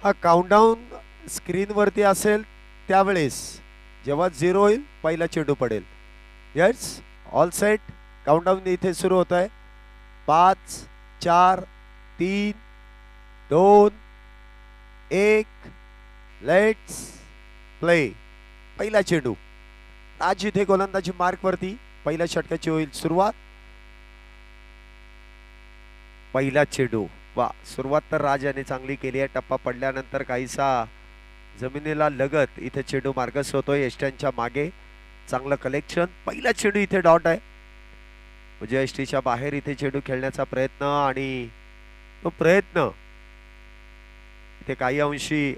हा काउंटडाऊन स्क्रीनवरती असेल त्यावेळेस जेव्हा 0 होईल पहिला चेंडू पडेल. Yes, all set. काउंटडाऊन इथे सुरू होत आहे. 5 4 3 2 1 लेट्स प्ले. पहिला चेंडू आज इथे गोलंदाजी मार्क वरती पहिल्या षटकाची होईल सुरुवात. पहिला चेंडू. वा, सुरुवात तर राज याने चांगली केली आहे. टप्पा पडल्यानंतर काहीसा जमिनीला लगत इथे चेंडू मार्गस होतोय एसट्यांच्या मागे. चांगलं कलेक्शन. पहिला चेंडू इथे डॉट आहे म्हणजे एसटीच्या बाहेर इथे चेंडू खेळण्याचा प्रयत्न आणि तो प्रयत्न इथे काही अंशी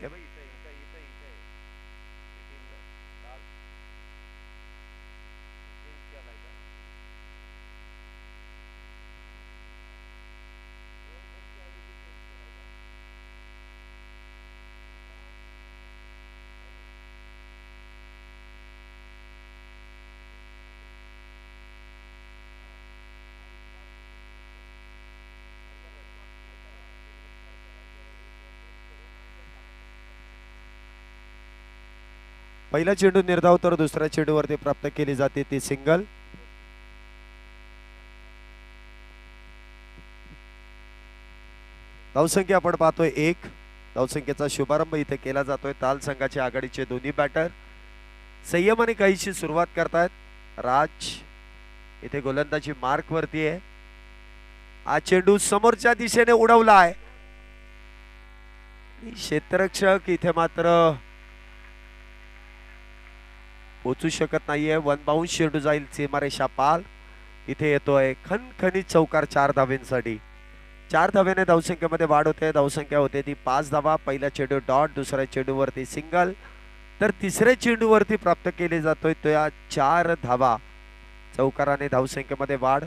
पहिला चेंडू निर्धाव तर दुसऱ्या चेंडूवरती प्राप्त केली जाते ती सिंगल. धावसंख्या आपण पाहतोय 1. धावसंख्येचा शुभारंभ इथे केला जातोय. ताल संघाचे आघाडीचे दोन्ही बॅटर संयमाने काहीशी सुरुवात करतायत. राज इथे गोलंदाजी मार्क वरती आहे. हा चेंडू समोरच्या दिशेने उडवला आहे. क्षेत्ररक्षक इथे मात्र पोचू शकत नाहीये. वन बाउंस चेंडू जाईल सीमारेषा पाल. इथे येतोय खणखणीत चौकार 4 धावेंसाठी. 4 धावेने धावसंख्येमध्ये वाढ होते. धावसंख्या होते ती 5 धावा. पहिला चेंडू डॉट, दुसऱ्या चेंडूवरती सिंगल, तर तिसऱ्या चेंडूवरती प्राप्त केले जातोय तो या 4 धावा. चौकाराने धावसंख्येमध्ये वाढ.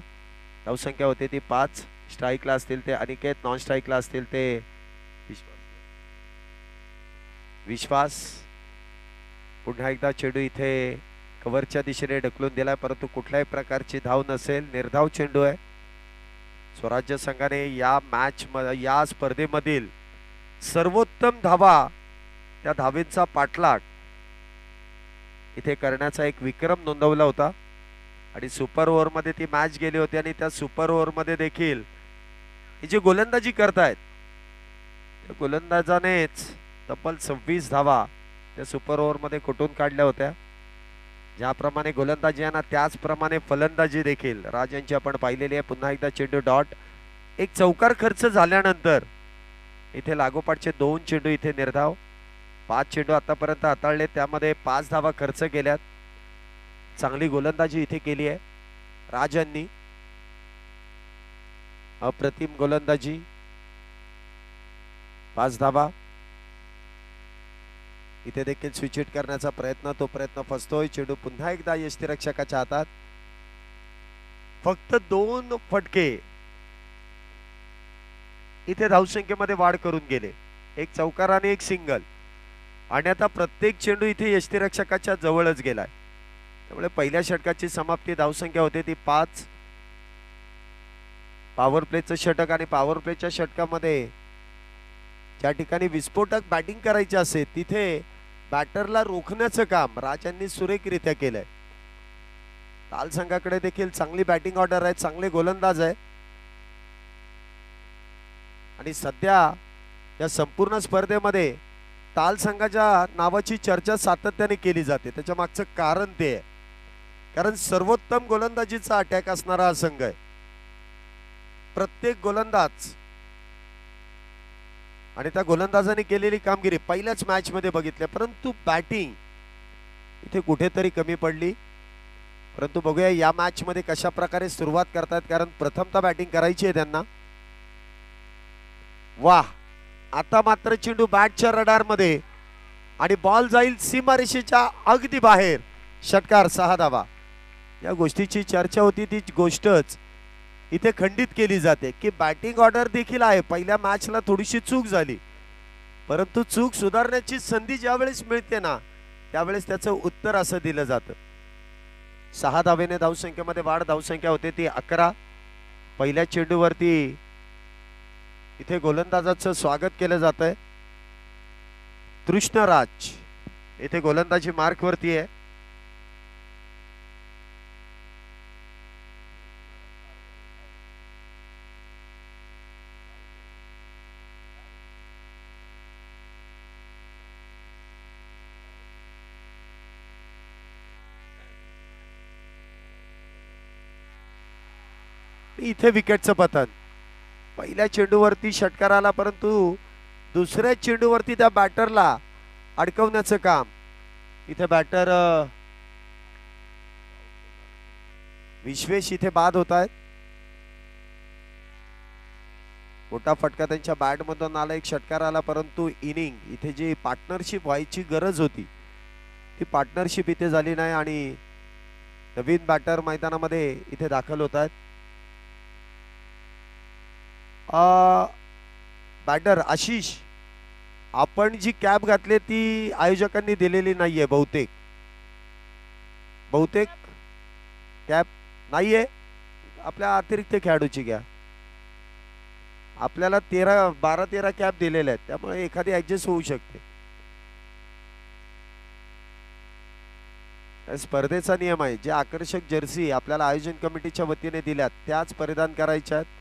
धावसंख्या होते ती 5. स्ट्राईकला असतील ते अनिकेत, नॉन स्ट्राईकला असतील ते विश्वास. पुन्हा एकदा चेंडू इथे कव्हरच्या दिशेने ढकलून दिलाय परंतु कुठल्याही प्रकारची धाव नसेल. निर्धाव चेंडू आहे. स्वराज्य संघाने या मॅच या स्पर्धेमधील सर्वोत्तम धावा त्या धावेंचा पाठलाग इथे करण्याचा एक विक्रम नोंदवला होता आणि सुपर ओव्हर मध्ये ती मॅच गेली होती आणि त्या सुपर ओव्हर मध्ये देखील ही जी गोलंदाजी करतायत त्या गोलंदाजानेच तब्बल 26 धावा त्या सुपर ओव्हर मध्ये कुठून काढल्या होत्या. ज्याप्रमाणे गोलंदाजी आहे ना त्याचप्रमाणे फलंदाजी देखील राज यांची आपण पाहिलेली आहे. पुन्हा एकदा चेंडू डॉट. एक चौकार खर्च झाल्यानंतर इथे लागोपाठचे 2 चेंडू इथे निर्धाव. 5 चेंडू आतापर्यंत हाताळले त्यामध्ये 5 धावा खर्च केल्यात. चांगली गोलंदाजी इथे केली आहे राज यांनी. अप्रतिम गोलंदाजी. 5 धावा. इथे देखील स्विच हिट करण्याचा प्रयत्न, तो प्रयत्न फसतोय. चेंडू पुन्हा एकदा यष्टीरक्षकाच्या हातात. फक्त 2 फटके इथे धावसंख्येमध्ये वाढ करून गेले. एक चौकार आणि एक सिंगल आणि आता प्रत्येक चेंडू इथे यष्टीरक्षकाच्या जवळच गेलाय. त्यामुळे पहिल्या षटकाची समाप्ती धावसंख्या होते ती 5. पॉवर प्लेचं षटक आणि पॉवर प्लेच्या षटकामध्ये ज्या ठिकाणी विस्फोटक बॅटिंग करायची असेल तिथे बॅटरला रोखण्याचं काम राज यांनी सुरेखरित्या केलंय. ताल संघाकडे देखील चांगली बॅटिंग ऑर्डर आहे, चांगले गोलंदाज आहे आणि सध्या या संपूर्ण स्पर्धेमध्ये ताल संघाच्या नावाची चर्चा सातत्याने केली जाते. त्याच्या मागचं कारण ते आहे कारण सर्वोत्तम गोलंदाजीचा अटॅक असणारा हा संघ आहे. प्रत्येक गोलंदाज आणि त्या गोलंदाजाने केलेली कामगिरी पहिल्याच मॅच मध्ये बघितले परंतु बॅटिंग इथे कुठेतरी कमी पडली. परंतु बघूया या मॅच मध्ये कशा प्रकारे सुरुवात करतात कारण प्रथमतः बॅटिंग करायची आहे त्यांना. वाह, आता मात्र चेंडू बॅटच्या रडार मध्ये आणि बॉल जाईल सीमारेषेच्या अगदी बाहेर. षटकार 6 धावा. या गोष्टीची चर्चा होती ती गोष्टच इथे खंडित केली जाते की बॅटिंग ऑर्डर देखील आहे. पहिल्या मॅचला थोडीशी चूक झाली परंतु चूक सुधारण्याची संधी ज्यावेळेस मिळते ना त्यावेळेस त्याचं उत्तर असं दिलं जातं. 6 धावेने धावसंख्येमध्ये वाढ. धावसंख्या होते ती 11. पहिल्या चेंडूवरती इथे गोलंदाजाचं स्वागत केलं जात आहे. तृष्णराज इथे गोलंदाजी मार्क वरती आहे. इथे विकेटचं पतन. पहिल्या चेंडूवरती षटकार आला, परंतु दुसऱ्या चेंडूवरती त्या बॅटरला अडकवण्याचं काम इथे बॅटर विश्वेश इथे बाद होत आहेत. मोठा फटका त्यांच्या बॅट मधून आला, एक षटकार आला, परंतु इनिंग इथे जी पार्टनरशिप व्हायची गरज होती ती पार्टनरशिप इथे झाली नाही आणि नवीन बॅटर मैदानामध्ये इथे दाखल होत आहेत. बॅटर आशिष, आपण जी कॅप घातली ती आयोजकांनी दिलेली नाहीये. बहुतेक कॅप नाहीये. आपल्या अतिरिक्त खेळाडूची घ्या. आपल्याला 12-13 कॅप दिलेल्या आहेत, त्यामुळे एखादी ऍडजस्ट होऊ शकते. स्पर्धेचा नियम आहे, जे आकर्षक जर्सी आपल्याला आयोजन कमिटीच्या वतीने दिल्यात त्याच परिधान करायच्या आहेत.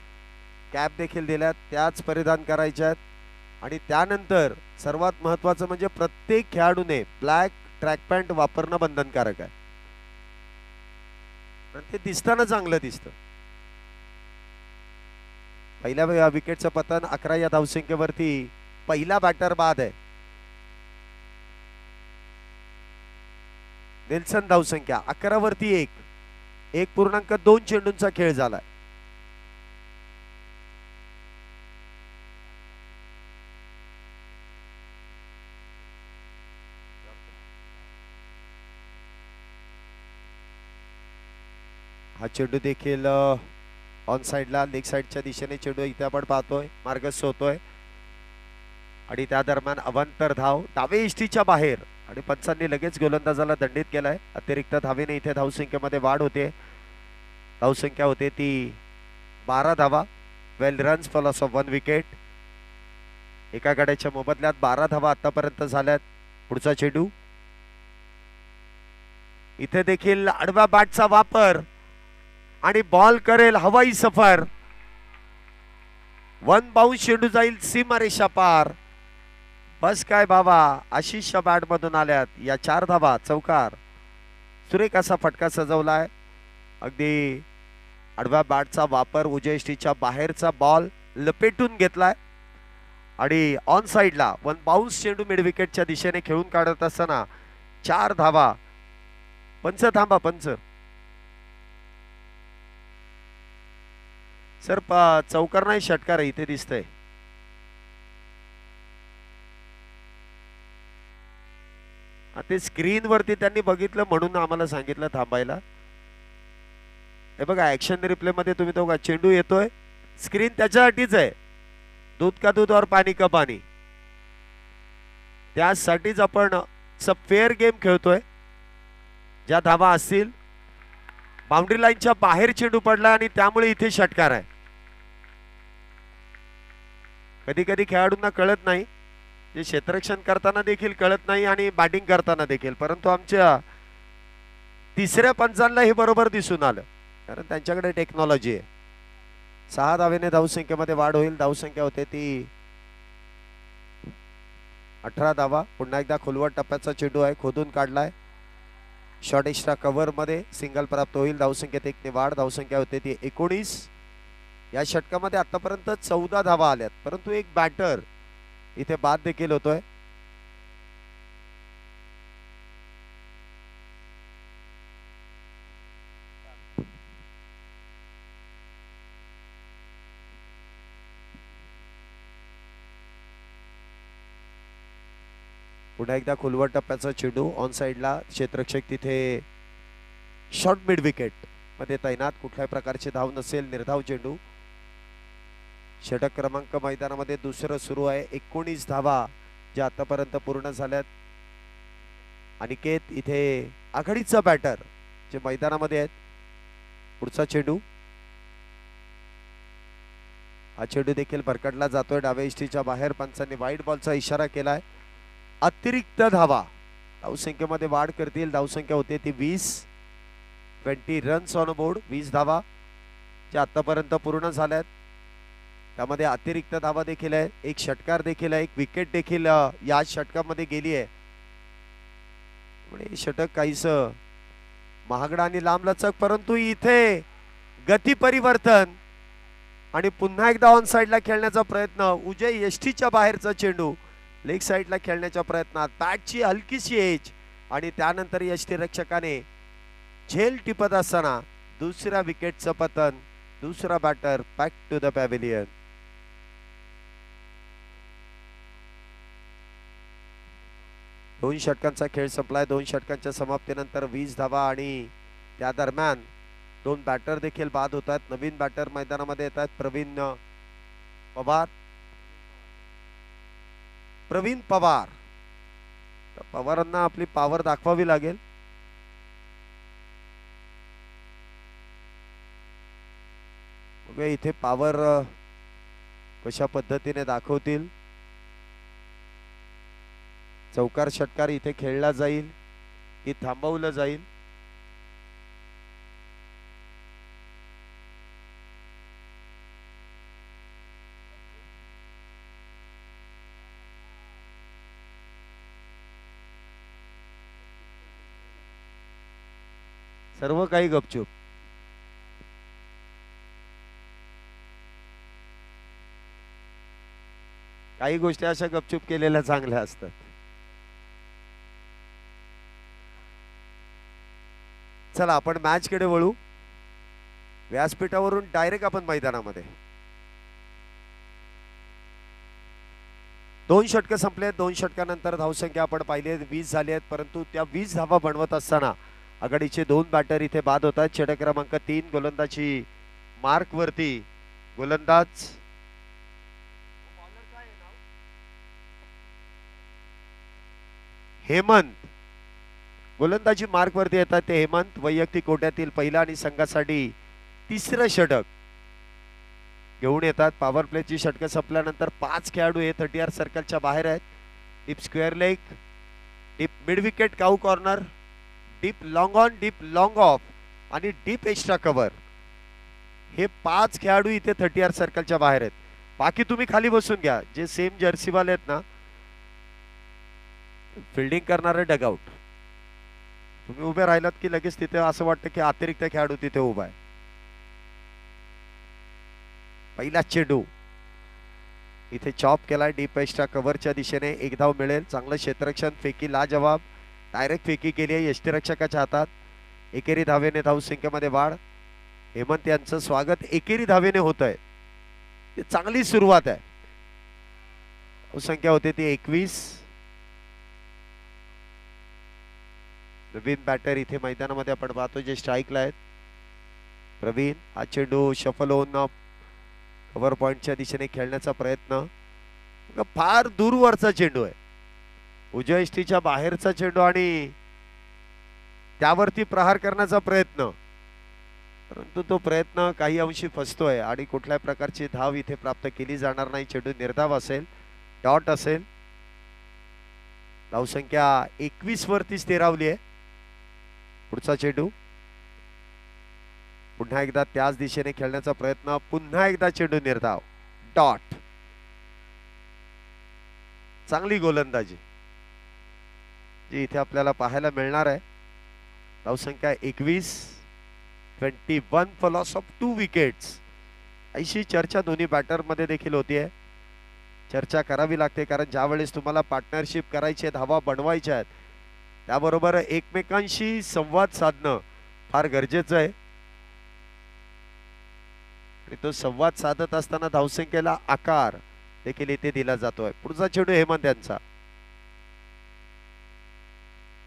कॅप देखील दिल्यात त्याच परिधान करायच्या आहेत. आणि त्यानंतर सर्वात महत्वाचं म्हणजे प्रत्येक खेळाडूने ब्लॅक ट्रॅक पॅन्ट वापरणं बंधनकारक आहे. ते दिसताना चांगलं दिसतं. पहिल्या विकेटचं पतन 11 या धावसंख्येवरती पहिला बॅटर बाद आहे. नेल्सन धावसंख्या 11 वरती 1.2 चेंडूंचा खेळ झालाय. हा चेंडू देखील ऑन साइडला लेग साइडच्या दिशेने चेंडू इथे आपण पाहतोय, मार्गस्थ होतोय. आणि त्या दरम्यान अवांतर धाव डावे इष्टीच्या बाहेर आणि पंचांनी लगेच गोलंदाजाला दंडित केलाय. अतिरिक्त धावेने इथे धावसंख्येमध्ये वाढ होते. धावसंख्या होते ती 12 धावा. 12 runs for loss of 1 wicket. एका गड्याच्या मोबदल्यात 12 धावा आतापर्यंत झाल्यात. पुढचा चेंडू इथे देखील आडव्या बॅटचा वापर आणि बॉल करेल हवाई सफर. 1 बाउन्स चेंडू जाईल सीमारेषा पार. बस काय बाबा, आशिषच्या बॅट मधून आल्यात या 4 धावा. चौकार, सुरेख असा फटका सजवलाय. अगदी आडव्या बॅटचा वापर, उजव्या इष्टीच्या बाहेरचा बॉल लपेटून घेतलाय आणि ऑन साइडला 1 बाउन्स चेंडू मिड विकेटच्या दिशेने खेळून काढत असताना 4 धावा. पंच थांबा, पंच सर. चौकार नाही, षटकार आहे इथे दिसतंय. ते स्क्रीन वरती त्यांनी बघितलं म्हणून आम्हाला सांगितलं थांबायला. हे बघा ऍक्शन रिप्ले मध्ये तुम्ही तो चेंडू येतोय, स्क्रीन त्याच्यासाठीच आहे. दूध का दूध और पाणी का पाणी, त्यासाठीच आपण फेअर गेम खेळतोय. ज्या धावा असतील, बाउंड्री लाईनच्या बाहेर चेंडू पडला आणि त्यामुळे इथे षटकार आहे. कधी कधी खेळाडूंना कळत नाही, जे क्षेत्ररक्षण करताना देखील कळत नाही आणि बॅटिंग करताना देखील, परंतु आमच्या तिसऱ्या पंचांना हे बरोबर दिसून आलं, कारण त्यांच्याकडे टेक्नॉलॉजी आहे. 6 धावेने धावसंख्येमध्ये वाढ होईल. धावसंख्या होते ती 18 धावा. पुन्हा एकदा खोलवट टप्प्याचा चेंडू आहे, खोदून काढलाय. शॉर्ट एक्स्ट्रा कव्हर मध्ये सिंगल प्राप्त होईल. धावसंख्येत 1 ने वाढ. धावसंख्या होते ती 19. या षटकामध्ये आतापर्यंत 14 धावा आल्यात, परंतु एक बॅटर इथे बाद देखील होतोय. पुन्हा एकदा खोलवट टप्प्याचा चेंडू ऑन साइडला. क्षेत्ररक्षक तिथे शॉर्ट मिड विकेट मध्ये तैनात. कुठल्याही प्रकारची धाव नसेल. निर्धाव चेंडू. षटक क्रमांक मैदानामध्ये दुसरं सुरू आहे. 19 धावा ज्या आतापर्यंत पूर्ण झाल्यात. अनिकेत इथे आघाडीचा बॅटर जे मैदानामध्ये आहेत. पुढचा चेंडू, हा चेंडू देखील भरकटला जातोय डाव्या इष्टीच्या बाहेर. पंचांनी वाईट बॉलचा इशारा केलाय. अतिरिक्त धावा, धावसंख्येमध्ये वाढ करतील. धावसंख्या होते ती 20 रन्स ऑन बोर्ड. 20 धावा ज्या आतापर्यंत पूर्ण झाल्यात. त्यामध्ये अतिरिक्त धावा देखील आहे, एक षटकार देखील आहे, एक विकेट देखील या षटकामध्ये गेली आहे. षटक काहीस महागडा आणि लांबलचक, परंतु इथे गती परिवर्तन आणि पुन्हा एकदा ऑन साइडला खेळण्याचा प्रयत्न. उजय यष्टीच्या बाहेरचा चेंडू लेग साइडला खेळण्याच्या प्रयत्नात. बॅटची हलकीशी एज आणि त्यानंतर यष्टीरक्षकाने झेल टिपत असताना दुसऱ्या विकेटचं पतन. दुसरा batter back to the pavilion. दोन षटकांचा खेळ संपलाय. 2 षटकांच्या समाप्तीनंतर 20 धावा आणि त्या दरम्यान 2 बॅटर देखील बाद होतात. नवीन बॅटर मैदानामध्ये येतात. प्रवीण पवार. पवारांना आपली पॉवर दाखवावी लागेल. बघूया इथे पॉवर कशा पद्धतीने दाखवतील. चौकार षटकार इथे खेळला जाईल की थांबवलं जाईल. सर्व काही गपचूप. काही गोष्टी अशा गपचूप केलेल्या चांगल्या असतात. चला आपण मॅच कडे वळू. व्यासपीठावरून डायरेक्ट आपण मैदानामध्ये. 2 षटक संपले. 2 षटकानंतर धावसंख्या आपण पाहिली 20 झाली आहेत, परंतु त्या 20 धावा बनवत असताना आघाडीचे 2 बॅटर इथे बाद होतात. षटक क्रमांक 3 गोलंदाजी मार्क वरती. गोलंदाज हेमंत. गोलंदाजी मार्क वरती येतात ते हेमंत. वैयक्तिक कोट्यातील पहिला आणि संघासाठी 3रं षटक घेऊन येतात. पॉवर प्लेची षटक संपल्यानंतर 5 खेळाडू हे 30 सर्कलच्या बाहेर आहेत. Deep square leg, deep mid wicket, cow corner, deep long on, deep long of आणि डीप एक्स्ट्रा कव्हर. हे 5 खेळाडू इथे 30 सर्कलच्या बाहेर आहेत. बाकी तुम्ही खाली बसून घ्या. जे सेम जर्सी वाले आहेत ना, फिल्डिंग करणारे डगआउट. तुम्ही उभे राहिलात की लगेच तिथे असं वाटतं की अतिरिक्त खेळाडू तिथे उभा आहे. पहिला चेंडू इथे चॉप केलाय डीप एक्स्ट्रा कव्हरच्या दिशेने. 1 धाव मिळेल. चांगलं क्षेत्ररक्षण. फेकी लाजवाब. डायरेक्ट फेकी केली आहे यष्टीरक्षकाच्या हातात. एकेरी धावेने धावसंख्येमध्ये वाढ. हेमंत यांचं स्वागत एकेरी धावेने होत आहे. चांगली सुरुवात आहे. धावसंख्या होते ती 21. नवीन बॅटर इथे मैदानामध्ये आपण पाहतो जे स्ट्राईकला आहेत. प्रवीण. हा चेंडू शफल होऊन कव्हर पॉइंटच्या दिशेने खेळण्याचा प्रयत्न. फार दूरवरचा चेंडू आहे. उजव्या यष्टीच्या बाहेरचा चेंडू आणि त्यावरती प्रहार करण्याचा प्रयत्न, परंतु तो प्रयत्न काही अंशी फसतोय आणि कुठल्याही प्रकारची धाव इथे प्राप्त केली जाणार नाही. चेंडू निर्धाव असेल, डॉट असेल. धावसंख्या 21 वरती स्थिरावली आहे. पुढचा चेंडू पुन्हा एकदा त्याच दिशेने खेळण्याचा प्रयत्न. पुन्हा एकदा चेंडू निर्धाव, डॉट. चांगली गोलंदाजी जी इथे आपल्याला पाहायला मिळणार आहे. धावसंख्या 21. 21 फॉर लॉस ऑफ 2 विकेट्स. अशी चर्चा दोन्ही बॅटर मध्ये देखील होतीये. चर्चा करावी लागते कारण ज्या वेळेस तुम्हाला पार्टनरशिप करायची आहे, धावा बनवायच्या आहेत, त्याबरोबर एकमेकांशी संवाद साधणं फार गरजेचं आहे. आणि तो संवाद साधत असताना धावसंख्येला आकार देखील इथे दिला जातोय. पुढचा चेंडू हेमंत यांचा.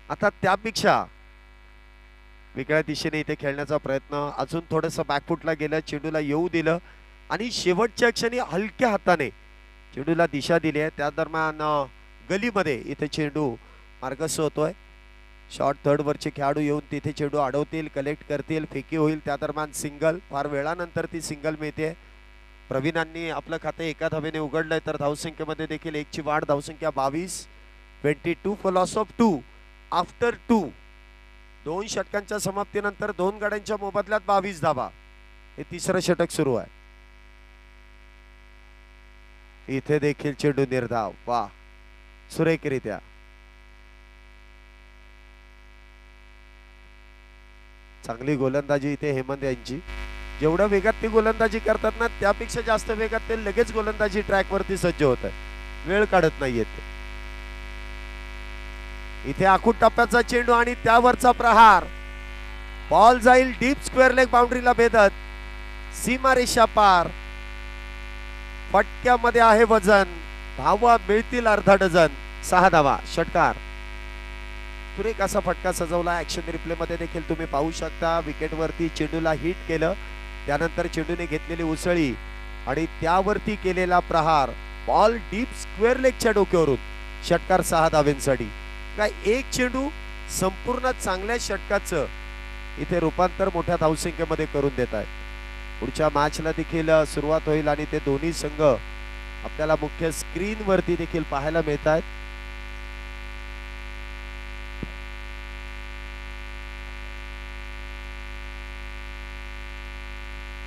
आता त्यापेक्षा वेगळ्या दिशेने इथे खेळण्याचा प्रयत्न. अजून थोडंसं बॅकफुटला गेलं, चेंडूला येऊ दिलं आणि शेवटच्या क्षणी हलक्या हाताने चेंडूला दिशा दिली आहे. त्या दरम्यान गलीमध्ये इथे चेंडू मार्गस्थ होतोय. शॉर्ट थर्ड वरचे खेळाडू येऊन तिथे चेंडू अडवतील, कलेक्ट करतील, फेकी होईल. त्या दरम्यान सिंगल. फार वेळानंतर ती सिंगल मिळते. प्रवीणांनी आपलं खाते 1 धावेने उघडलंय तर धावसंख्येमध्ये देखील 1ची वाढ. धावसंख्या 22. 22 फॉर लॉस ऑफ 2 आफ्टर 2. 2 षटकांच्या समाप्तीनंतर 2 गड्यांच्या मोबदल्यात 22 धावा. हे तिसरं षटक सुरू आहे. इथे देखील चेंडू निर्धाव. वा, सुरेखरित्या. चांगली गोलंदाजी इथे हेमंत यांची. जेवढ्या वेगात ते गोलंदाजी करतात ना, त्यापेक्षा जास्त वेगात ते लगेच गोलंदाजी ट्रॅक वरती सज्ज होत आहे. वेळ काढत नाहीये ते. इथे आखूड टप्प्याचा चेंडू आणि त्यावरचा प्रहार. बॉल जाईल डीप स्क्वेअर लेग बाउंड्रीला भेदत सीमारेषा पार. फटक्यामध्ये आहे वजन. धावा मिळतील अर्धा डझन. 6 धावा. षटकार. सुरेख असा फटका सजवला. ऍक्शन रिप्ले मध्ये देखील तुम्ही पाहू शकता. विकेट वरती चेंडूला हिट केलं, त्यानंतर चेंडूने घेतलेली उसळी आणि त्यावरती केलेला प्रहार. बॉल डीप स्क्वेअर लेगच्या डोक्यावरून. षटकार 6 धावेंसाठी. काय एक चेंडू संपूर्ण चांगल्या षटकाचं इथे रूपांतर मोठ्या धावसंख्येमध्ये करून देत आहे. पुढच्या मॅचला देखील सुरुवात होईल आणि ते दोन्ही संघ आपल्याला मुख्य स्क्रीन वरती देखील पाहायला मिळत आहेत.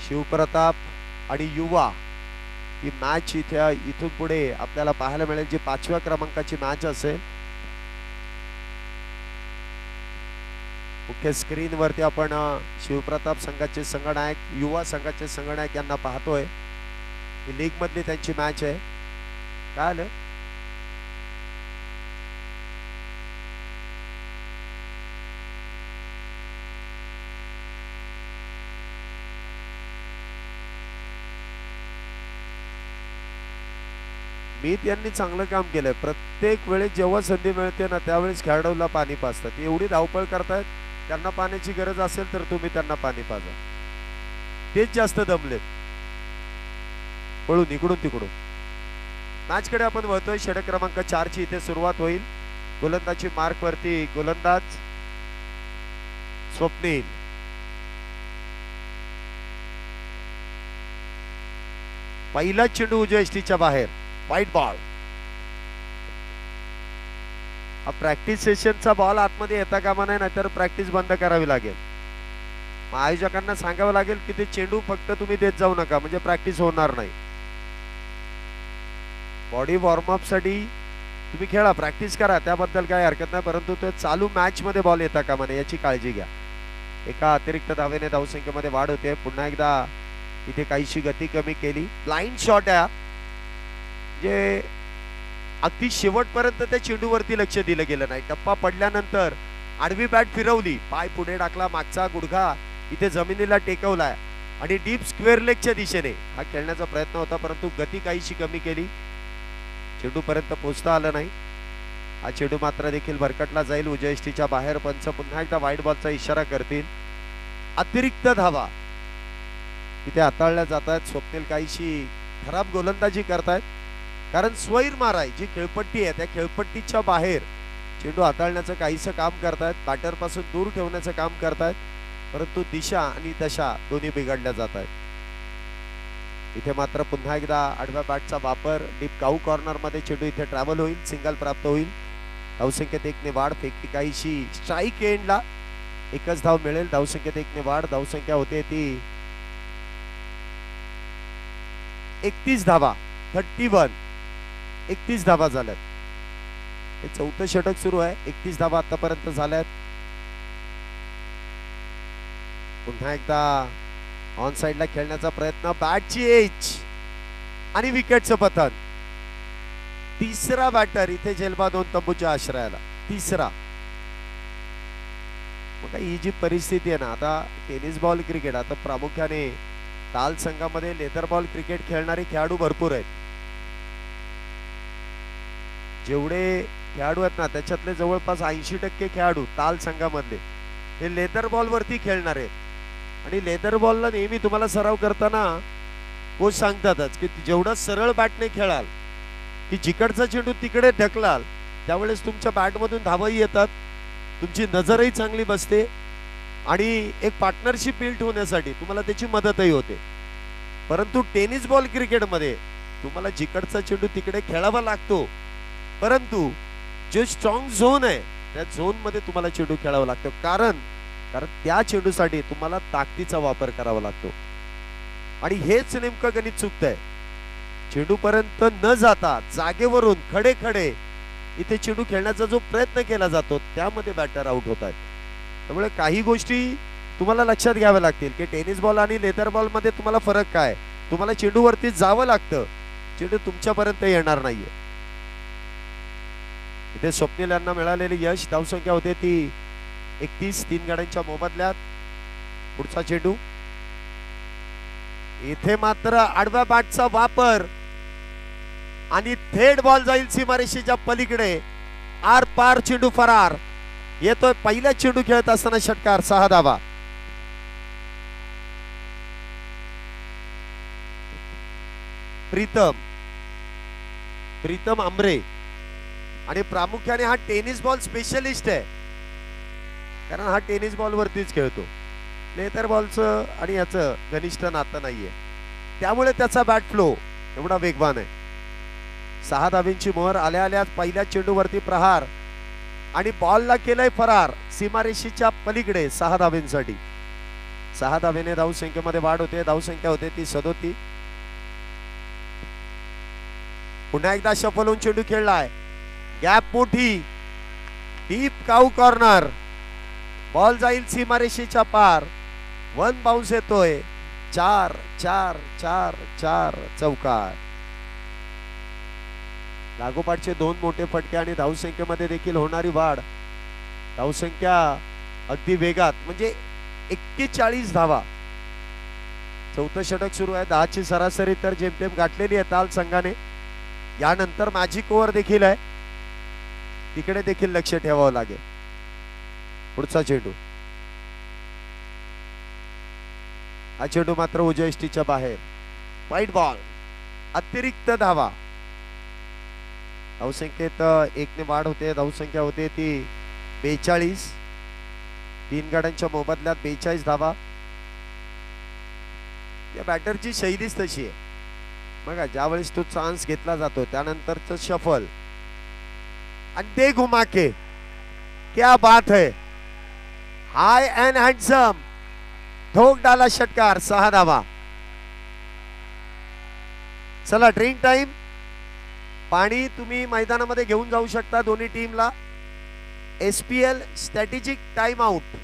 शिवप्रताप आणि युवा ही मॅच इथून पुढे आपल्याला पाहायला मिळेल, जी 5व्या क्रमांकाची मॅच असेल. मुख्य स्क्रीन वरती आपण शिवप्रताप संघाचे संघनायक, युवा संघाचे संघनायक यांना पाहतोय. ही लीग मधली त्यांची मॅच आहे. काय आलं? मीत यांनी चांगलं काम केलंय. प्रत्येक वेळेस जेव्हा संधी मिळते ना, त्यावेळेस खेळाडूला पाणी पाजतात. एवढी धावपळ करतायत. त्यांना पाण्याची गरज असेल तर तुम्ही त्यांना पाणी पाजा. तेच जास्त दमलेत पळून इकडून तिकडून. मॅच कडे आपण वळतोय. षटक क्रमांक 4 ची इथे सुरुवात होईल. गोलंदाजी मार्क वरती गोलंदाज स्वप्नील. पहिला चेंडू उजव्या यष्टीच्या बाहेर. वाईट बॉल. हा प्रॅक्टिस सेशनचा बॉल आतमध्ये येता कामा नये, नाहीतर प्रॅक्टिस बंद करावी लागेल. आयोजकांना सांगावं लागेल की ते चेंडू फक्त तुम्ही देत जाऊ नका, म्हणजे प्रॅक्टिस होणार नाही. बॉडी वॉर्मअप साठी तुम्ही खेळा, प्रॅक्टिस करा, त्याबद्दल काही हरकत नाही, परंतु ते चालू मॅच मध्ये बॉल येता कामा नये याची काळजी घ्या. एका अतिरिक्त धावेने धावसंख्येमध्ये वाढ होते. पुन्हा एकदा इथे काहीशी गती कमी केली. ब्लाइंड शॉट आहे, जे अगदी शेवटपर्यंत त्या चेंडूवरती लक्ष दिलं गेलं नाही. टप्पा पडल्यानंतर आडवी बॅट फिरवली, पाय पुढे टाकला, मागचा गुडघा इथे जमिनीला टेकवलाय आणि डीप स्क्वेअर लेगच्या दिशेने हा खेळण्याचा प्रयत्न होता, परंतु गती काहीशी कमी केली. चेंडू पर्यंत पोहोचता आलं नाही. हा चेंडू मात्र देखील भरकटला जाईल उजव्या यष्टीच्या बाहेर. पंच पुन्हा एकदा वाईट बॉलचा इशारा करतील. अतिरिक्त धावा इथे हाताळल्या जात आहेत. स्वप्नील काहीशी खराब गोलंदाजी करतायत, कारण स्वैर माराय जी खेळपट्टी आहे त्या खेळपट्टीच्या बाहेर चेंडू हाताळण्याचं काहीसं काम करतायत. बॅटर पासून दूर ठेवण्याचं काम करतायत, परंतु दिशा आणि दशा दोन्ही बिघडल्या जात आहेत. इथे मात्र पुन्हा एकदा आडव्या बॅटचा वापर. डीप काऊ कॉर्नर मध्ये चेंडू इथे ट्रॅव्हल होईल, सिंगल प्राप्त होईल. धावसंख्येत 1 ने वाढ. फेकी काहीशी स्ट्राईक एंडला 1च धाव मिळेल. धावसंख्येत 1 ने वाढ. धावसंख्या होते ती 31 धावा. 31 31 धावा झाल्यात. हे 4थं षटक सुरू आहे. 31 धावा आतापर्यंत झाल्यात. पुन्हा एकदा ऑन साइडला खेळण्याचा प्रयत्न. बॅटची एज आणि विकेटचं पतन. तिसरा बॅटर इथे जेलबा 2 तंबूच्या आश्रयाला. तिसरा. मग ही जी परिस्थिती आहे ना, आता टेनिस बॉल क्रिकेट, आता प्रामुख्याने ताल संघामध्ये लेदर बॉल क्रिकेट खेळणारे खेळाडू भरपूर आहेत. जेवढे खेळाडू आहेत ना, त्याच्यातले जवळपास 80% खेळाडू ताल संघामधले हे लेदर बॉल वरती खेळणार आहेत. आणि लेदर बॉलला नेहमी तुम्हाला सराव करताना कोच सांगतातच की जेवढा सरळ बॅटने खेळाल, की जिकडचा चेंडू तिकडे ढकलाल, त्यावेळेस तुमच्या बॅटमधून धावाही येतात, तुमची नजरही चांगली बसते आणि एक पार्टनरशिप बिल्ड होण्यासाठी तुम्हाला त्याची मदतही होते. परंतु टेनिस बॉल क्रिकेटमध्ये तुम्हाला जिकडचा चेंडू तिकडे खेळावा लागतो, परंतु जो स्ट्रॉंग झोन आहे त्या झोन मध्ये तुम्हाला चेंडू खेळावा लागतो, कारण त्या चेंडूसाठी तुम्हाला ताकदीचा वापर करावा लागतो. आणि हेच नेमकं गणित चुकतंय. चेंडू पर्यंत न जाता जागेवरून खडे खडे इथे चेंडू खेळण्याचा जो प्रयत्न केला जातो त्यामध्ये बॅटर आउट होत आहेत. त्यामुळे काही गोष्टी तुम्हाला लक्षात घ्याव्या लागतील की टेनिस बॉल आणि लेदर बॉल मध्ये तुम्हाला फरक काय. तुम्हाला चेंडूवरती जावं लागतं, चेंडू तुमच्यापर्यंत येणार नाहीये. इथे स्वप्नील यांना मिळालेली यश, धावसंख्या होते ती 31, 3 गाड्यांच्या मोबदल्यात. पुढचा चेंडू, इथे मात्र आडव्या बॅटचा वापर आणि थेट बॉल जाईल सीमारेषेच्या पलीकडे. आर पार चेंडू फरार. येतोय पहिला चेंडू खेळत असताना षटकार, 6 धावा. प्रीतम आंबरे, आणि प्रामुख्याने हा टेनिस बॉल स्पेशलिस्ट आहे, कारण हा टेनिस बॉल वरतीच खेळतो. लेदर बॉलचं आणि याचं घनिष्ठ नातं नाहीये, त्यामुळे त्याचा बॅट फ्लो एवढा वेगवान आहे. 6 धावेंची मोहर आल्या आल्या पहिल्या चेंडूवरती प्रहार आणि बॉलला केलंय फरार सीमारेषेच्या पलीकडे 6 धावेंसाठी. 6 धावेने धावसंख्येमध्ये वाढ होते. धावसंख्या होते ती 37. पुन्हा एकदा शफल होऊन चेंडू खेळलाय, गॅप मोठी, डीप काऊ कॉर्नर, बॉल जाईल सीमारेषेच्या पार. 1 बाउन्स येतोय. 4 4 4 4 चौकार. लागोपाठचे 2 मोठे फटके आणि धावसंख्येमध्ये देखील होणारी वाढ. धावसंख्या अगदी वेगात, म्हणजे 41 धावा. चौथं षटक सुरू आहे. 10ची सरासरी तर जेमतेम गाठलेली आहे ताल संघाने. यानंतर मॅजिक ओव्हर देखील आहे, तिकडे देखील लक्ष ठेवावं लागेल. पुढचा चेंडू, हा चेंडू मात्र उजव्या यष्टीच्या बाहेर. वाईट बॉल, अतिरिक्त धावा. धावसंख्येत 1 ने वाढ होते. धावसंख्या होते ती 42. 3 गाड्यांच्या मोबदल्यात 42 धावा. या बॅटरची शैलीच तशी आहे बघा, ज्यावेळेस तो चान्स घेतला जातो त्यानंतरच शफल आणि दे घुमा के, क्या बात है. हाय अँड हँडसम, ठोक डाला षटकार, 6 धावा. चला ड्रिंक टाइम. पाणी तुम्ही मैदानामध्ये घेऊन जाऊ शकता दोन्ही टीमला. SPL strategic time out.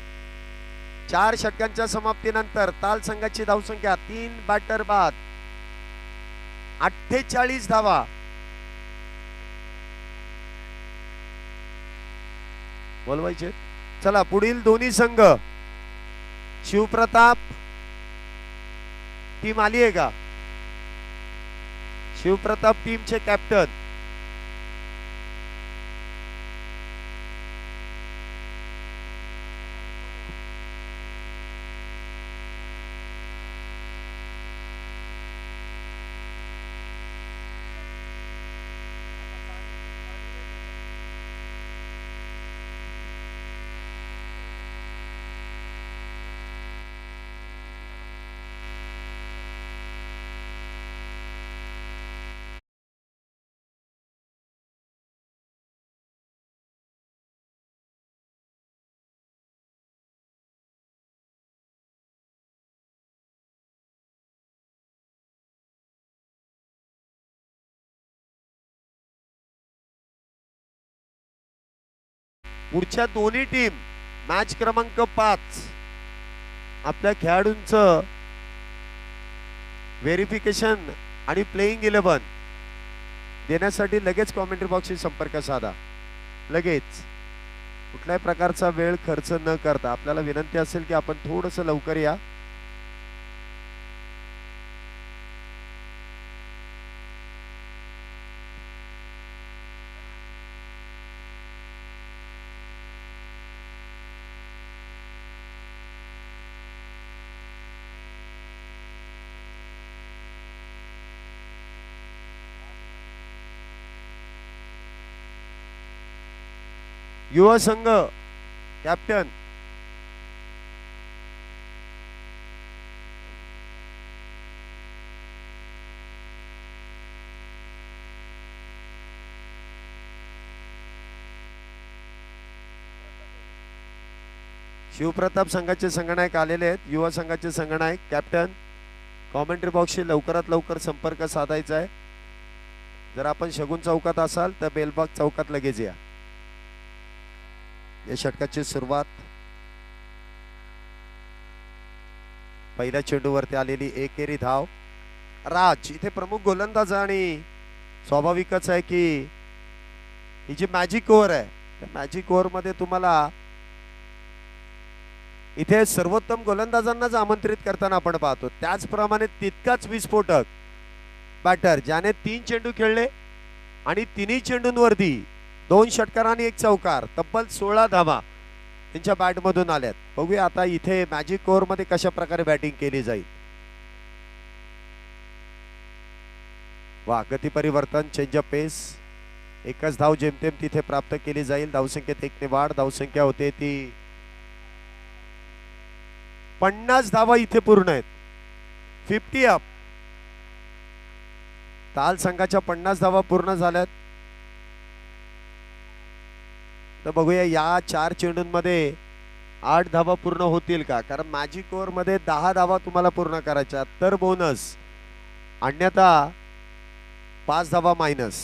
4 षटकांच्या समाप्तीनंतर ताल संघाची धावसंख्या 3 बॅटर बाद, 48 धावा. बोलवायचे. चला पुढील दोन्ही संघ. शिवप्रताप टीम आली आहे का? शिवप्रताप टीमचे कॅप्टन. पुढच्या दोन्ही टीम मॅच क्रमांक 5 आपल्या खेळाडूंचं व्हेरिफिकेशन आणि प्लेइंग 11 देण्यासाठी लगेच कॉमेंट्री बॉक्सशी संपर्क साधा. लगेच कुठल्याही प्रकारचा वेळ खर्च न करता आपल्याला विनंती असेल की आपण थोडंसं लवकर या. युवा संघ कॅप्टन शिवप्रताप संघाचे संघनायक आलेले आहेत, युवा संघाचे संघनायक कॅप्टन. कॉमेंट्री बॉक्सशी लवकरात लवकर संपर्क साधायचा आहे. जर आपण शगुन चौकात असाल तर बेलबाग चौकात लगेच या. या षटकाची सुरुवात पहिल्या चेंडूवरती आलेली एकेरी धाव. राज इथे प्रमुख गोलंदाज आणि स्वाभाविकच आहे की ही जी मॅजिक ओव्हर आहे त्या मॅजिक ओव्हर मध्ये तुम्हाला इथे सर्वोत्तम गोलंदाजांनाच आमंत्रित करताना आपण पाहतो. त्याचप्रमाणे तितकाच विस्फोटक बॅटर ज्याने 3 चेंडू खेळले आणि तिन्ही चेंडूंवरती 2 षटकार आणि 1 चौकार, तब्बल 16 धावा त्यांच्या बॅटमधून आल्यात. बघूया आता इथे मॅजिक ओव्हर मध्ये कशा प्रकारे बॅटिंग केली जाईल. वा, गती परिवर्तन, चेंज ऑफ पेस. एकच धाव जेमतेम तिथे प्राप्त केली जाईल. धावसंख्येत 1 ने वाढ. धावसंख्या होते ती 50 धावा इथे पूर्ण आहेत. 50 अप. ताल संघाच्या 50 धावा पूर्ण झाल्यात. तर बघूया या 4 चेंडूंमध्ये 8 धावा पूर्ण होतील का, कारण मॅजिक ओव्हर मध्ये 10 धावा तुम्हाला पूर्ण करायच्या तर बोनस, अन्यथा 5 धावा मायनस.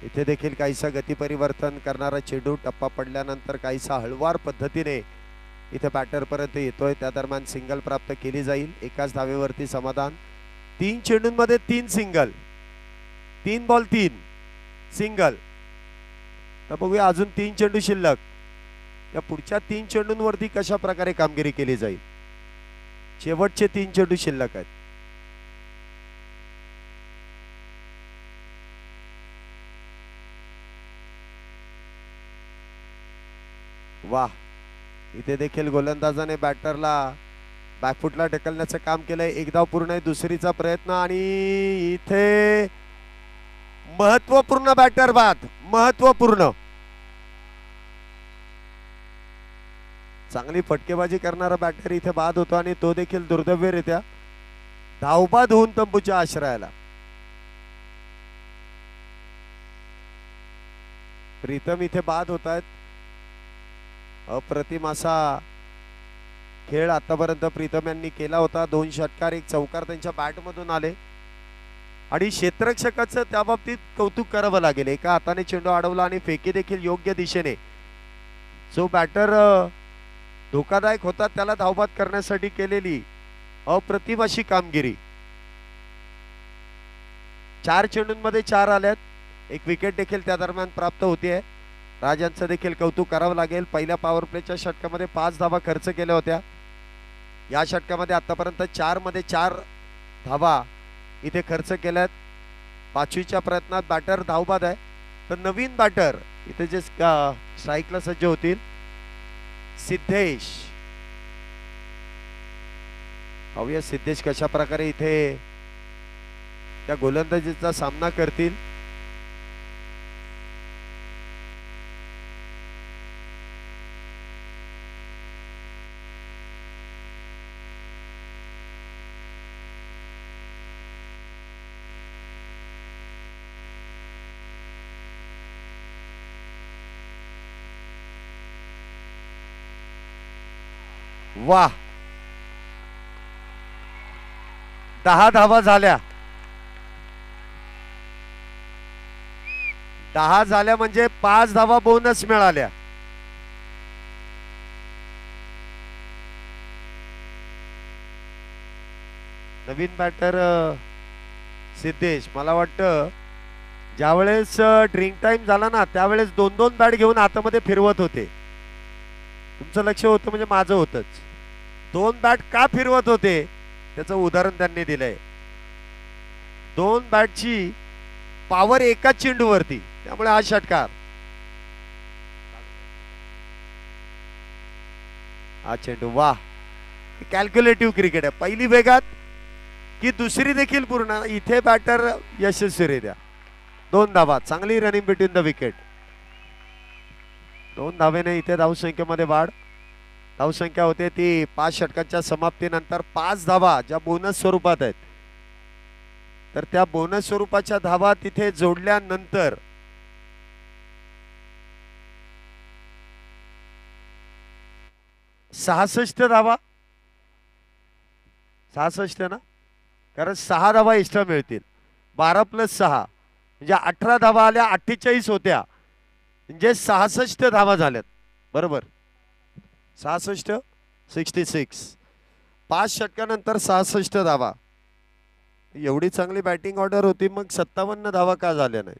इथे देखील काहीसा गती परिवर्तन करणारा चेंडू टप्पा पडल्यानंतर काहीसा हळवार पद्धतीने इथे बॅटर पर्यंत येतोय. त्या दरम्यान सिंगल प्राप्त केली जाईल. एकाच धावेवरती समाधान. 3 चेंडूंमध्ये 3 सिंगल, 3 बॉल 3 सिंगल. तर बघूया अजून 3 चेंडू शिल्लक. या पुढच्या 3 चेंडूंवरती कशा प्रकारे कामगिरी केली जाईल. शेवटचे 3 चेंडू शिल्लक आहेत. वाह, इथे देखील गोलंदाजाने बॅटरला बॅकफुटला ढकलण्याचं काम केलंय. एक धाव पूर्ण आहे. दुसरीचा प्रयत्न आणि इथे महत्वपूर्ण बॅटर बाद. महत्वपूर्ण चांगली फटकेबाजी करणारा बॅटर इथे बाद होतो आणि तो देखील दुर्दैवरित्या धावबाद होऊन तंबूच्या आश्रयाला. प्रीतम इथे बाद होत आहेत. अप्रतिम असा खेळ आतापर्यंत प्रीतम यांनी केला होता. 2 षटकार 1 चौकार त्यांच्या बॅटमधून आले आणि क्षेत्ररक्षकाचं त्या बाबतीत कौतुक करावं लागेल. एका हाताने चेंडू अडवला आणि फेकी देखील योग्य दिशेने. जो बॅटर धोकादायक होता त्याला धावबाद करण्यासाठी केलेली अप्रतिम अशी कामगिरी. 4 चेंडूंमध्ये 4 आल्यात. 1 विकेट देखील त्या दरम्यान प्राप्त होते. राजांचं देखील कौतुक करावं लागेल. पहिल्या पॉवर प्लेच्या षटकामध्ये 5 धावा खर्च केल्या होत्या. या षटकामध्ये आतापर्यंत 4 मध्ये 4 धावा इथे खर्च केल्यात. 5वीच्या प्रयत्नात बॅटर धावबाद आहे. तर नवीन बॅटर इथे जे स्ट्राईकला सज्ज होतील सिद्धेश. पाहूया सिद्धेश कशा प्रकारे इथे त्या गोलंदाजीचा सामना करतील. वाह, 10 धावा झाल्या. 10 झाल्या म्हणजे 5 धावा बोनस मिळाल्या. नवीन बॅटर सिद्धेश. मला वाटतं ज्यावेळेस ड्रिंक टाइम झाला ना त्यावेळेस 2-2 बॅट घेऊन आतमध्ये फिरवत होते. तुमचं लक्ष होतं म्हणजे माझं होतच. 2 बॅट का फिरवत होते त्याचं उदाहरण त्यांनी दिलंय. 2 बॅटची पॉवर एकाच चेंडूवरती, त्यामुळे हा षटकार. हा चेंडू वाह, कॅल्क्युलेटिव्ह क्रिकेट आहे. पहिली वेगात की दुसरी देखील पूर्ण. इथे बॅटर यशस्वीरित्या 2 धावा. चांगली रनिंग बिटवीन द विकेट. 2 धावेने इथे धावसंख्येमध्ये वाढ. धावसंख्या होते ती 5 षटकांच्या समाप्तीनंतर 5 धावा ज्या बोनस स्वरूपात आहेत. तर त्या बोनस स्वरूपाच्या धावा तिथे जोडल्यानंतर 66 धावा, 66 ना, कारण 6 धावा एक्स्ट्रा मिळतील. 12 + 6 म्हणजे 18 धावा आल्या, 48 होत्या, म्हणजे 66 धावा झाल्यात. बरोबर, 66, 66, 5 षटकानंतर 66 धावा. एवढी चांगली बॅटिंग ऑर्डर होती, मग 57 धावा का झाल्या नाही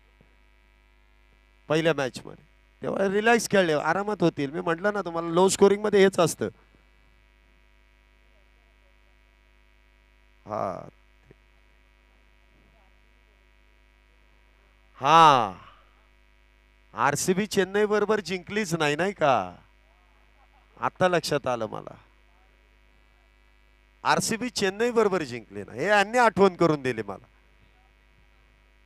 पहिल्या मॅच मध्ये? तेव्हा रिलॅक्स खेळले, आरामात होतील. मी म्हटलं ना तुम्हाला, लो स्कोरिंग मध्ये हेच असतं. हा हा, आरसीबी चेन्नई बरोबर जिंकलीच नाही, नाही का? आता लक्षात आलं मला, आरसीबी चेन्नई बरोबर जिंकले ना, हे यांनी आठवण करून दिली मला.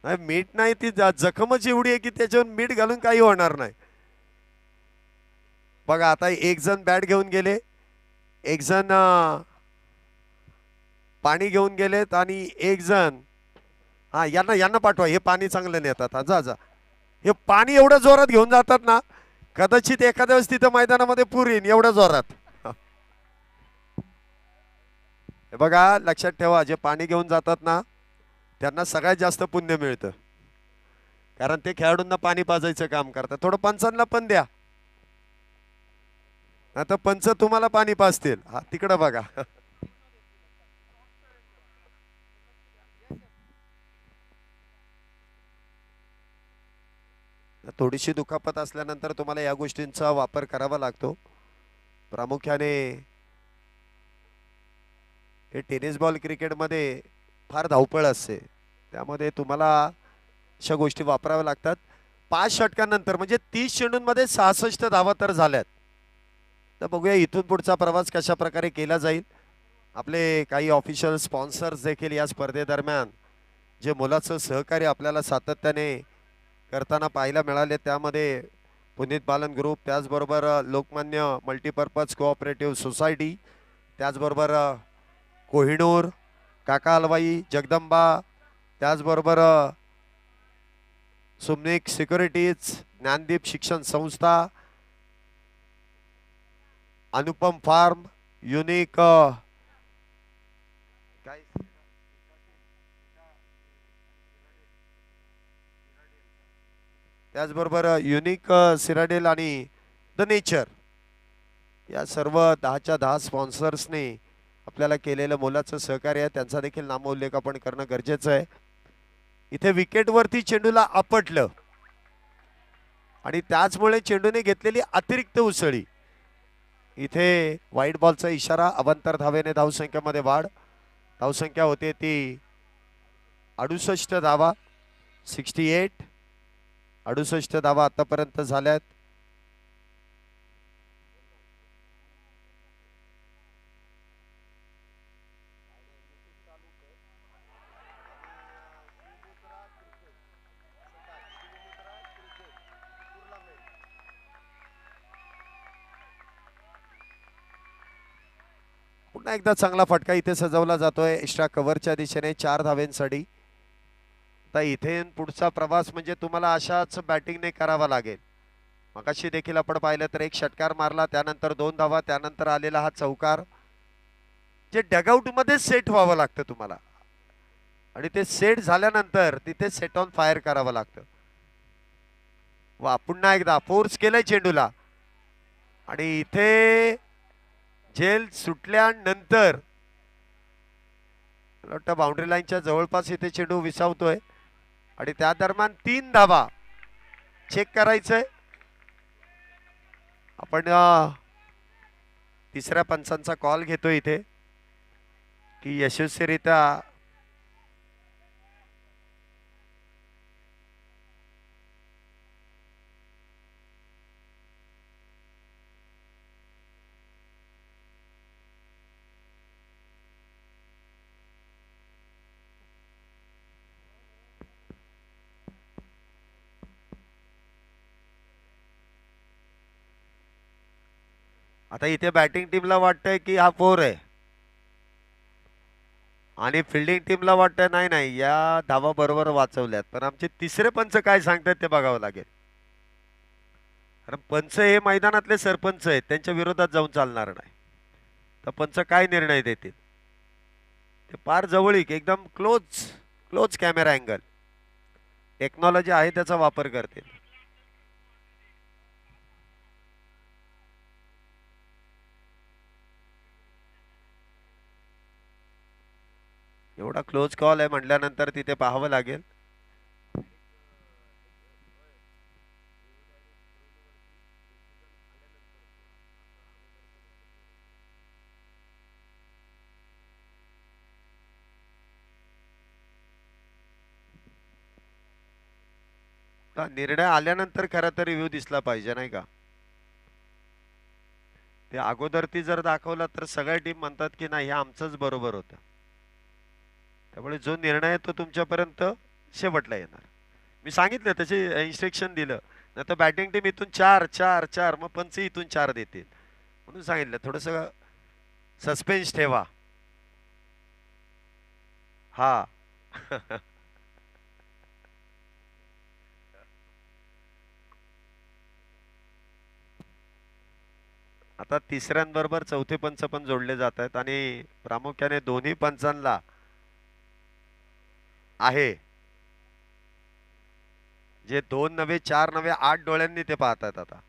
नाही, मीठ नाही, ती जखमच एवढी आहे की त्याच्यावर मीठ घालून काही होणार नाही. बघा आता एक जण बॅट घेऊन गेले, एक जण पाणी घेऊन गेलेत, आणि एक जण, हा यांना यांना पाठवा, हे पाणी चांगलं नेतात. हा जा जा, हे पाणी एवढं जोरात घेऊन जातात ना, कदाचित एखाद्या वेळेस तिथं मैदानामध्ये पूर येईल एवढ्या जोरात. हे बघा लक्षात ठेवा, जे पाणी घेऊन जातात ना त्यांना सगळ्यात जास्त पुण्य मिळतं, कारण ते खेळाडूंना पाणी पाजायचं काम करतात. थोडं पंचांना पण द्या, आता पंच तुम्हाला पाणी पाजतील. हा तिकडं बघा. थोडीशी दुखापत असल्यानंतर तुम्हाला या गोष्टींचा वापर करावा लागतो. प्रामुख्याने हे टेनिस बॉल क्रिकेटमध्ये फार धावपळ असते, त्यामध्ये तुम्हाला अशा गोष्टी वापराव्या लागतात. 5 षटकांनंतर म्हणजे 30 चेंडूंमध्ये 66 धावा तर झाल्यात. तर बघूया इथून पुढचा प्रवास कशा प्रकारे केला जाईल. आपले काही ऑफिशियल स्पॉन्सर्स देखील या स्पर्धेदरम्यान जे मुलाचं सहकार्य आपल्याला सातत्याने करताना पाहायला मिळाले, त्यामध्ये पुनीत बालन ग्रुप, त्याचबरोबर लोकमान्य मल्टीपर्पज कोऑपरेटिव्ह सोसायटी, त्याचबरोबर कोहिनूर, काका हलवाई, जगदंबा, त्याचबरोबर सुमनिक सिक्युरिटीज, ज्ञानदीप शिक्षण संस्था, अनुपम फार्म, युनिक त्याचबरोबर युनिक सिराडेल आणि द नेचर, या सर्व 10च्या 10 स्पॉन्सर्सने आपल्याला केलेलं मोलाचं सहकार्य आहे, त्यांचा देखील नामोल्लेख आपण करणं गरजेचं आहे. इथे विकेटवरती चेंडूला आपटलं आणि त्याचमुळे चेंडूने घेतलेली अतिरिक्त उसळी, इथे वाईट बॉलचा इशारा. अवांतर धावेने धावसंख्येमध्ये वाढ. धावसंख्या होते ती 68 धावा, 68, 68 धावा आतापर्यंत झाल्यात. पुन्हा एकदा चांगला फटका इथे सजवला जातोय एक्स्ट्रा कव्हरच्या दिशेने 4 धावेंसाठी. आता इथे पुढचा प्रवास म्हणजे तुम्हाला अशाच बॅटिंगने करावा लागेल. मगाशी देखील आपण पाहिलं तर एक षटकार मारला, त्यानंतर 2 धावा, त्यानंतर आलेला हा चौकार. जे डगआउट मध्ये सेट व्हावं लागतं तुम्हाला, आणि ते सेट झाल्यानंतर तिथे सेट ऑन फायर करावं लागतं. वा, पुन्हा एकदा फोर्स केलंय चेंडूला, आणि इथे झेल सुटल्यानंतर वाटतं बाउंड्री लाईनच्या जवळपास इथे चेंडू विसावतोय, आणि त्या दरम्यान 3 धावा चेक करायचंय आपण. तिसऱ्या पंचांचा कॉल घेतोय इथे की यशस्वीरित्या आता इथे बॅटिंग टीमला वाटतंय की हा 4 आहे, आणि फिल्डिंग टीमला वाटतंय नाही नाही या धावा बरोबर वाचवल्यात. पण आमचे तिसरे पंच काय सांगतात ते बघावं लागेल, कारण पंच हे मैदानातले सरपंच आहेत, त्यांच्या विरोधात जाऊन चालणार नाही. तर पंच काय निर्णय देतील ते फार जवळीक एकदम close close camera angle technology आहे त्याचा वापर करतील. एवढा क्लोज कॉल आहे म्हटल्यानंतर तिथे पाहावं लागेल. निर्णय आल्यानंतर खरं तर रिव्ह्यू दिसला पाहिजे नाही का. ते अगोदर ती जर दाखवला तर सगळ्या टीम म्हणतात की नाही हे आमचंच बरोबर होतं. त्यामुळे जो निर्णय आहे तो तुमच्यापर्यंत शेवटला येणार. मी सांगितलं त्याचे इन्स्ट्रक्शन दिलं नाही तर बॅटिंग टीम इथून 4 4 4 मग पंच इथून 4 देतील म्हणून सांगितलं थोडस सस्पेन्स ठेवा. हा आता तिसऱ्यांबरोबर चौथे पंच पण जोडले जात आहेत आणि प्रामुख्याने दोन्ही पंचांना आहे जे 2 नव्हे 4 नव्हे 8 डोळ्यांनी ते पाहतात. आता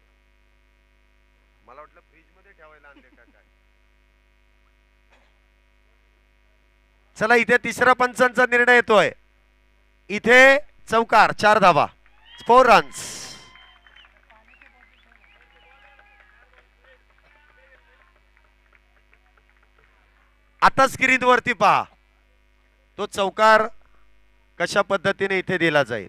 मला वाटलं फ्रीज मध्ये ठेवायला आणले का काय. चला इथे तिसरा पंचांचा निर्णय येतोय. इथे चौकार 4 धावा 4 रन्स. आता स्क्रीन वरती पहा तो चौकार कशा पद्धतीने इथे दिला जाईल.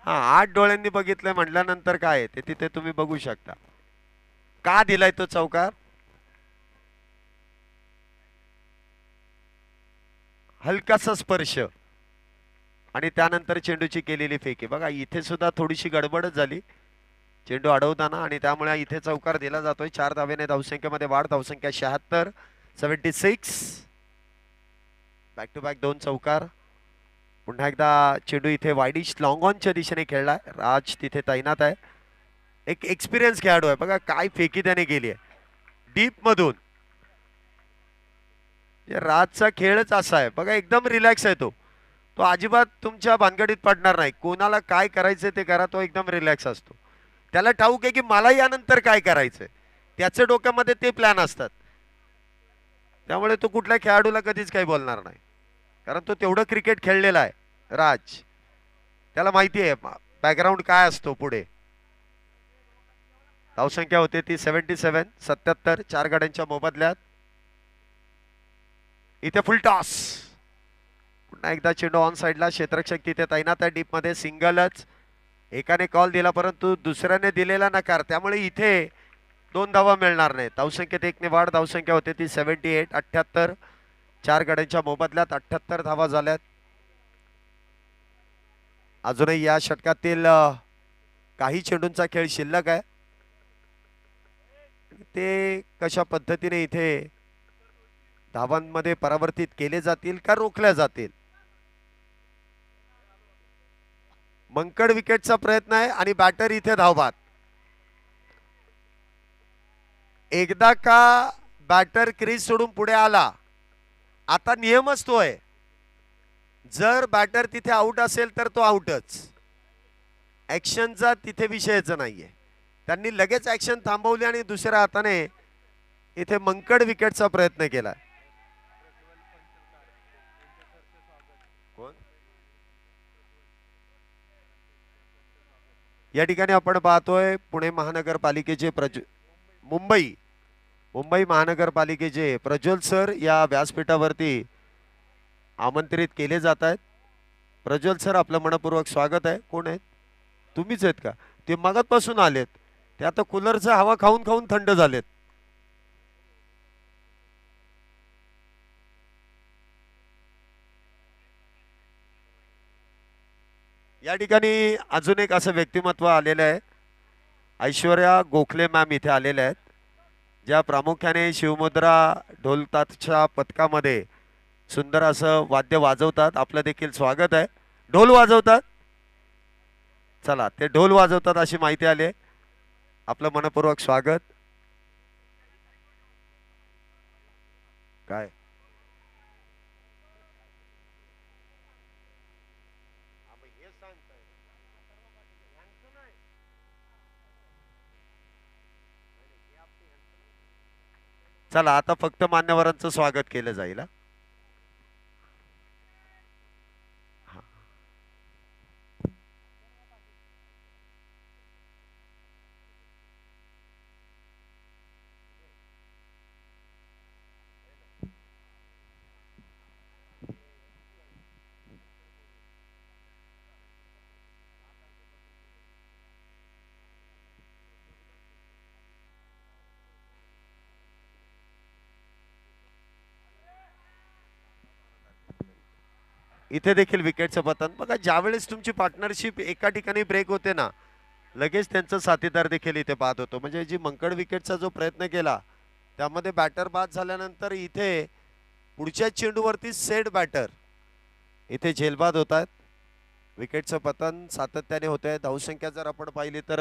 हा 8 डोळ्यांनी बघितलंय म्हटल्यानंतर काय ते तिथे तुम्ही बघू शकता. का दिलाय तो चौकार. हलकासा स्पर्श आणि त्यानंतर चेंडूची केलेली फेकी. बघा इथे सुद्धा थोडीशी गडबडच झाली चेंडू अडवताना आणि त्यामुळे इथे चौकार दिला जातोय. 4 धावेने धावसंख्येमध्ये वाढ. धावसंख्या 76 76. बॅक टू बॅक 2 चौकार. पुन्हा एकदा चेंडू इथे वाईडिश लॉंग ऑनच्या दिशेने खेळलाय. राज तिथे तैनात आहे. एक एक्सपिरियन्स खेळाडू आहे. बघा काय फेकी त्याने केली आहे डीप मधून. राजचा खेळच असा आहे बघा एकदम रिलॅक्स आहे तो. तो अजिबात तुमच्या भानगडीत पडणार नाही. कोणाला काय करायचंय ते करा. तो एकदम रिलॅक्स असतो. त्याला ठाऊक आहे की मला यानंतर काय करायचंय. त्याच्या डोक्यामध्ये ते प्लॅन असतात. त्यामुळे तो कुठल्या खेळाडूला कधीच काही बोलणार नाही कारण तो तेवढं क्रिकेट खेळलेला आहे राज. त्याला माहिती आहे बॅकग्राऊंड काय असतो पुढे. धावसंख्या होते ती 77 77 4 गाड्यांच्या मोबदल्यात. इथे फुल टॉस. पुन्हा एकदा चेंडू ऑन साइडला. क्षेत्ररक्षक तिथे तैनात आहे. डीप मध्ये सिंगलच. एकाने कॉल दिला परंतु दुसऱ्याने दिलेला नकार. त्यामुळे इथे 2 धावा मिळणार नाही. धावसंख्येत 1 ने वाढ. धावसंख्या होते ती 78 78 4 गाड्यांच्या मोबदल्यात 78 धावा झाल्यात. अजूनही या षटकातील काही चेंडूंचा खेळ शिल्लक आहे. ते कशा पद्धतीने इथे धावांमध्ये परावर्तित केले जातील का रोखल्या जातील. मंकड विकेटचा प्रयत्न आहे आणि बॅटर इथे धावबाद. एकदा का बॅटर क्रीज सोडून पुढे आला आता नियमच तो आहे जर बॅटर तिथे आउट असेल तर तो आउटच. ऍक्शनचा तिथे विषयच नाहीये. त्यांनी लगेच ऍक्शन थांबवली आणि दुसऱ्या हाताने इथे मंकड विकेटचा प्रयत्न केला. या ठिकाणी आपण पाहतोय पुणे महानगरपालिकेचे मुंबई महानगरपालिकेचे प्रज्वल सर या व्यासपीठावरती आमंत्रित केले जात आहेत. प्रज्वल सर आपलं मनपूर्वक स्वागत आहे. कोण आहेत तुम्हीच आहेत का. ते मगातपासून आलेत. ते आता कूलरचा हवा खाऊन खाऊन थंड झालेत. या ठिकाणी अजून एक असं व्यक्तिमत्व आलेलं आहे. ऐश्वर्या गोखले मॅम इथे आलेल्या आहेत ज्या प्रामुख्याने शिवमुद्रा ढोलताशा पथकामध्ये सुंदर असं वाद्य वाजवतात. आपलं देखील स्वागत आहे. ढोल वाजवतात. चला ते ढोल वाजवतात अशी माहिती आली आहे. आपलं मनपूर्वक स्वागत. काय चला आता फक्त मान्यवरांचं स्वागत केलं जाईल हा. इथे देखील विकेटचं पतन बघा. ज्यावेळेस तुमची पार्टनरशिप एका ठिकाणी ब्रेक होते ना, लगेच त्यांचा साथीदार देखील इथे बाद होतो. म्हणजे जी मंकड विकेटचा जो प्रयत्न केला त्यामध्ये बॅटर बाद झाल्यानंतर इथे पुढच्या चेंडूवरती सेट बॅटर इथे झेलबाद होत आहेत. विकेटचं पतन सातत्याने होत आहे. धावसंख्या जर आपण पाहिली तर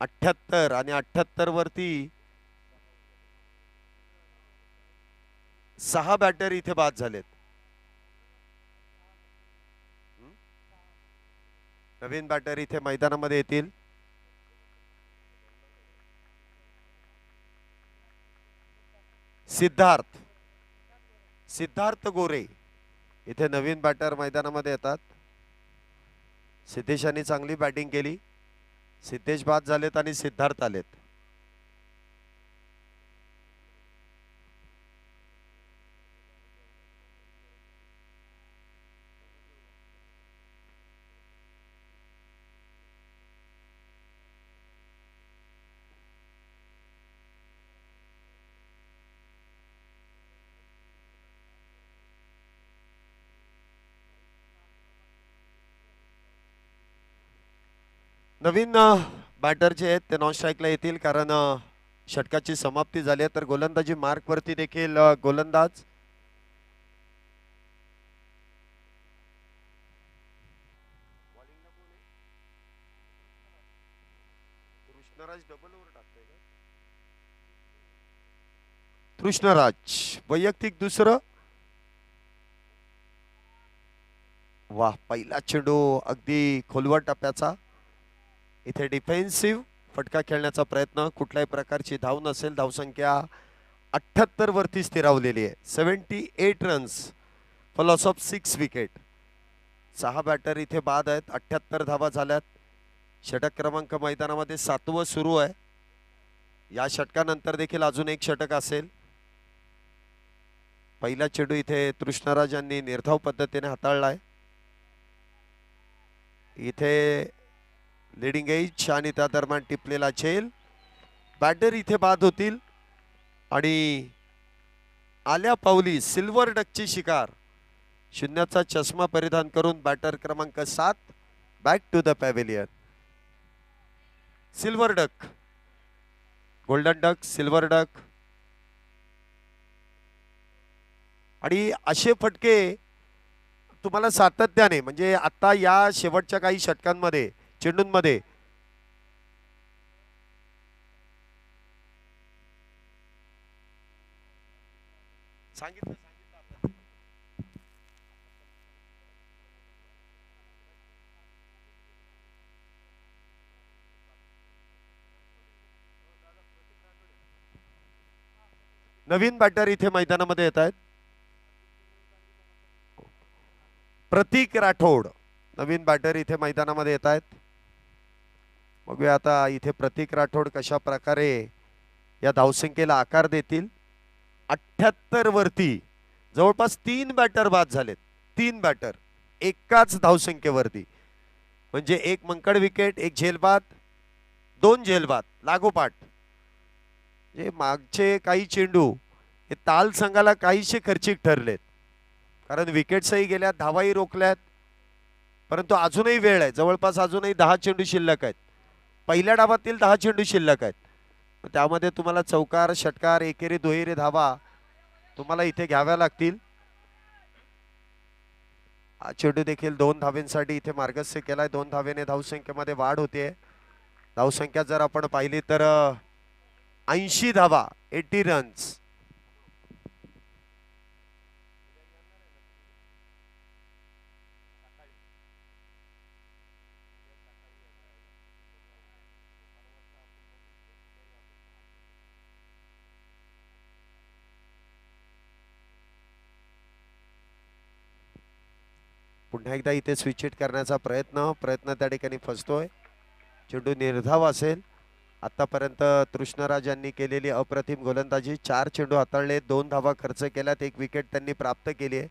78 आणि 78 वरती 6 बॅटर इथे बाद झालेत. नवीन बॅटर इथे मैदानामध्ये येतील. सिद्धार्थ गोरे इथे नवीन बॅटर मैदानामध्ये येतात. सिद्धेशांनी चांगली बॅटिंग केली. सिद्धेश बाद झालेत आणि सिद्धार्थ आलेत. नवीन बॅटर जे आहेत ते नॉन स्ट्राईकला येतील कारण षटकाची समाप्ती झाली आहे. तर गोलंदाजी मार्क वरती देखील गोलंदाज कृष्णराज वैयक्तिक दुसरं. वाह, पहिला चेंडू अगदी खोलवर टप्प्याचा. इथे डिफेन्सिव्ह फटका खेळण्याचा प्रयत्न. कुठल्याही प्रकारची धाव नसेल. धावसंख्या 78 वरती स्थिरावलेली आहे. 78 runs for loss of 6 wicket. 6 batter इथे बाद आहेत. 78 धावा झाल्यात. षटक क्रमांक मैदानामध्ये 7वं सुरू आहे. या षटकानंतर देखील अजून एक षटक असेल. पहिला चेंडू इथे कृष्णराज यांनी निर्धाव पद्धतीने हाताळलाय. इथे लीडिंग एज आणि त्या दरम्यान टिपलेला झेल. बॅटर इथे बाद होतील आणि आल्या पावली सिल्वर डकची शिकार. शून्याचा चष्मा परिधान करून बॅटर क्रमांक 7 back to the pavilion. Silver duck, golden duck, silver duck. आणि असे फटके तुम्हाला सातत्याने म्हणजे आता या शेवटच्या काही षटकांमध्ये चेंडूंमध्ये सांगितलं. नवीन बॅटर इथे मैदानामध्ये येत आहेत. प्रतीक राठोड नवीन बॅटर इथे मैदानामध्ये येत आहेत. बघूया आता इथे प्रतीक राठोड कशा प्रकारे या धावसंख्येला आकार देतील. 78 वरती जवळपास 3 बॅटर बाद झालेत. 3 बॅटर एकाच धावसंख्येवरती. म्हणजे एक मंकड विकेट, एक झेलबाद, 2 झेलबाद लागोपाठ. जे मागचे काही चेंडू हे ताल संघाला काहीशे खर्चिक ठरलेत. कारण विकेट्सही गेल्यात, धावाही रोखल्यात. परंतु अजूनही वेळ आहे. जवळपास अजूनही 10 चेंडू शिल्लक आहेत. पहिल्या डावातील 10 चेंडू शिल्लक आहेत. त्यामध्ये तुम्हाला चौकार, षटकार, एकेरी, दुहेरी धावा तुम्हाला इथे घ्याव्या लागतील. हा चेंडू देखील 2 धावेंसाठी इथे मार्गस्थ केलाय. 2 धावेने धावसंख्येमध्ये वाढ होते. धावसंख्या जर आपण पाहिली तर 80 धावा, 80 रन्स. पुन्हा एकदा इथे स्विच हिट करण्याचा प्रयत्न त्या ठिकाणी फसतोय. चेंडू निर्धाव असेल. आतापर्यंत तृष्णराज यांनी केलेली अप्रतिम गोलंदाजी. 4 चेंडू हाताळले, 2 धावा खर्च केल्यात, 1 विकेट त्यांनी प्राप्त केली आहे.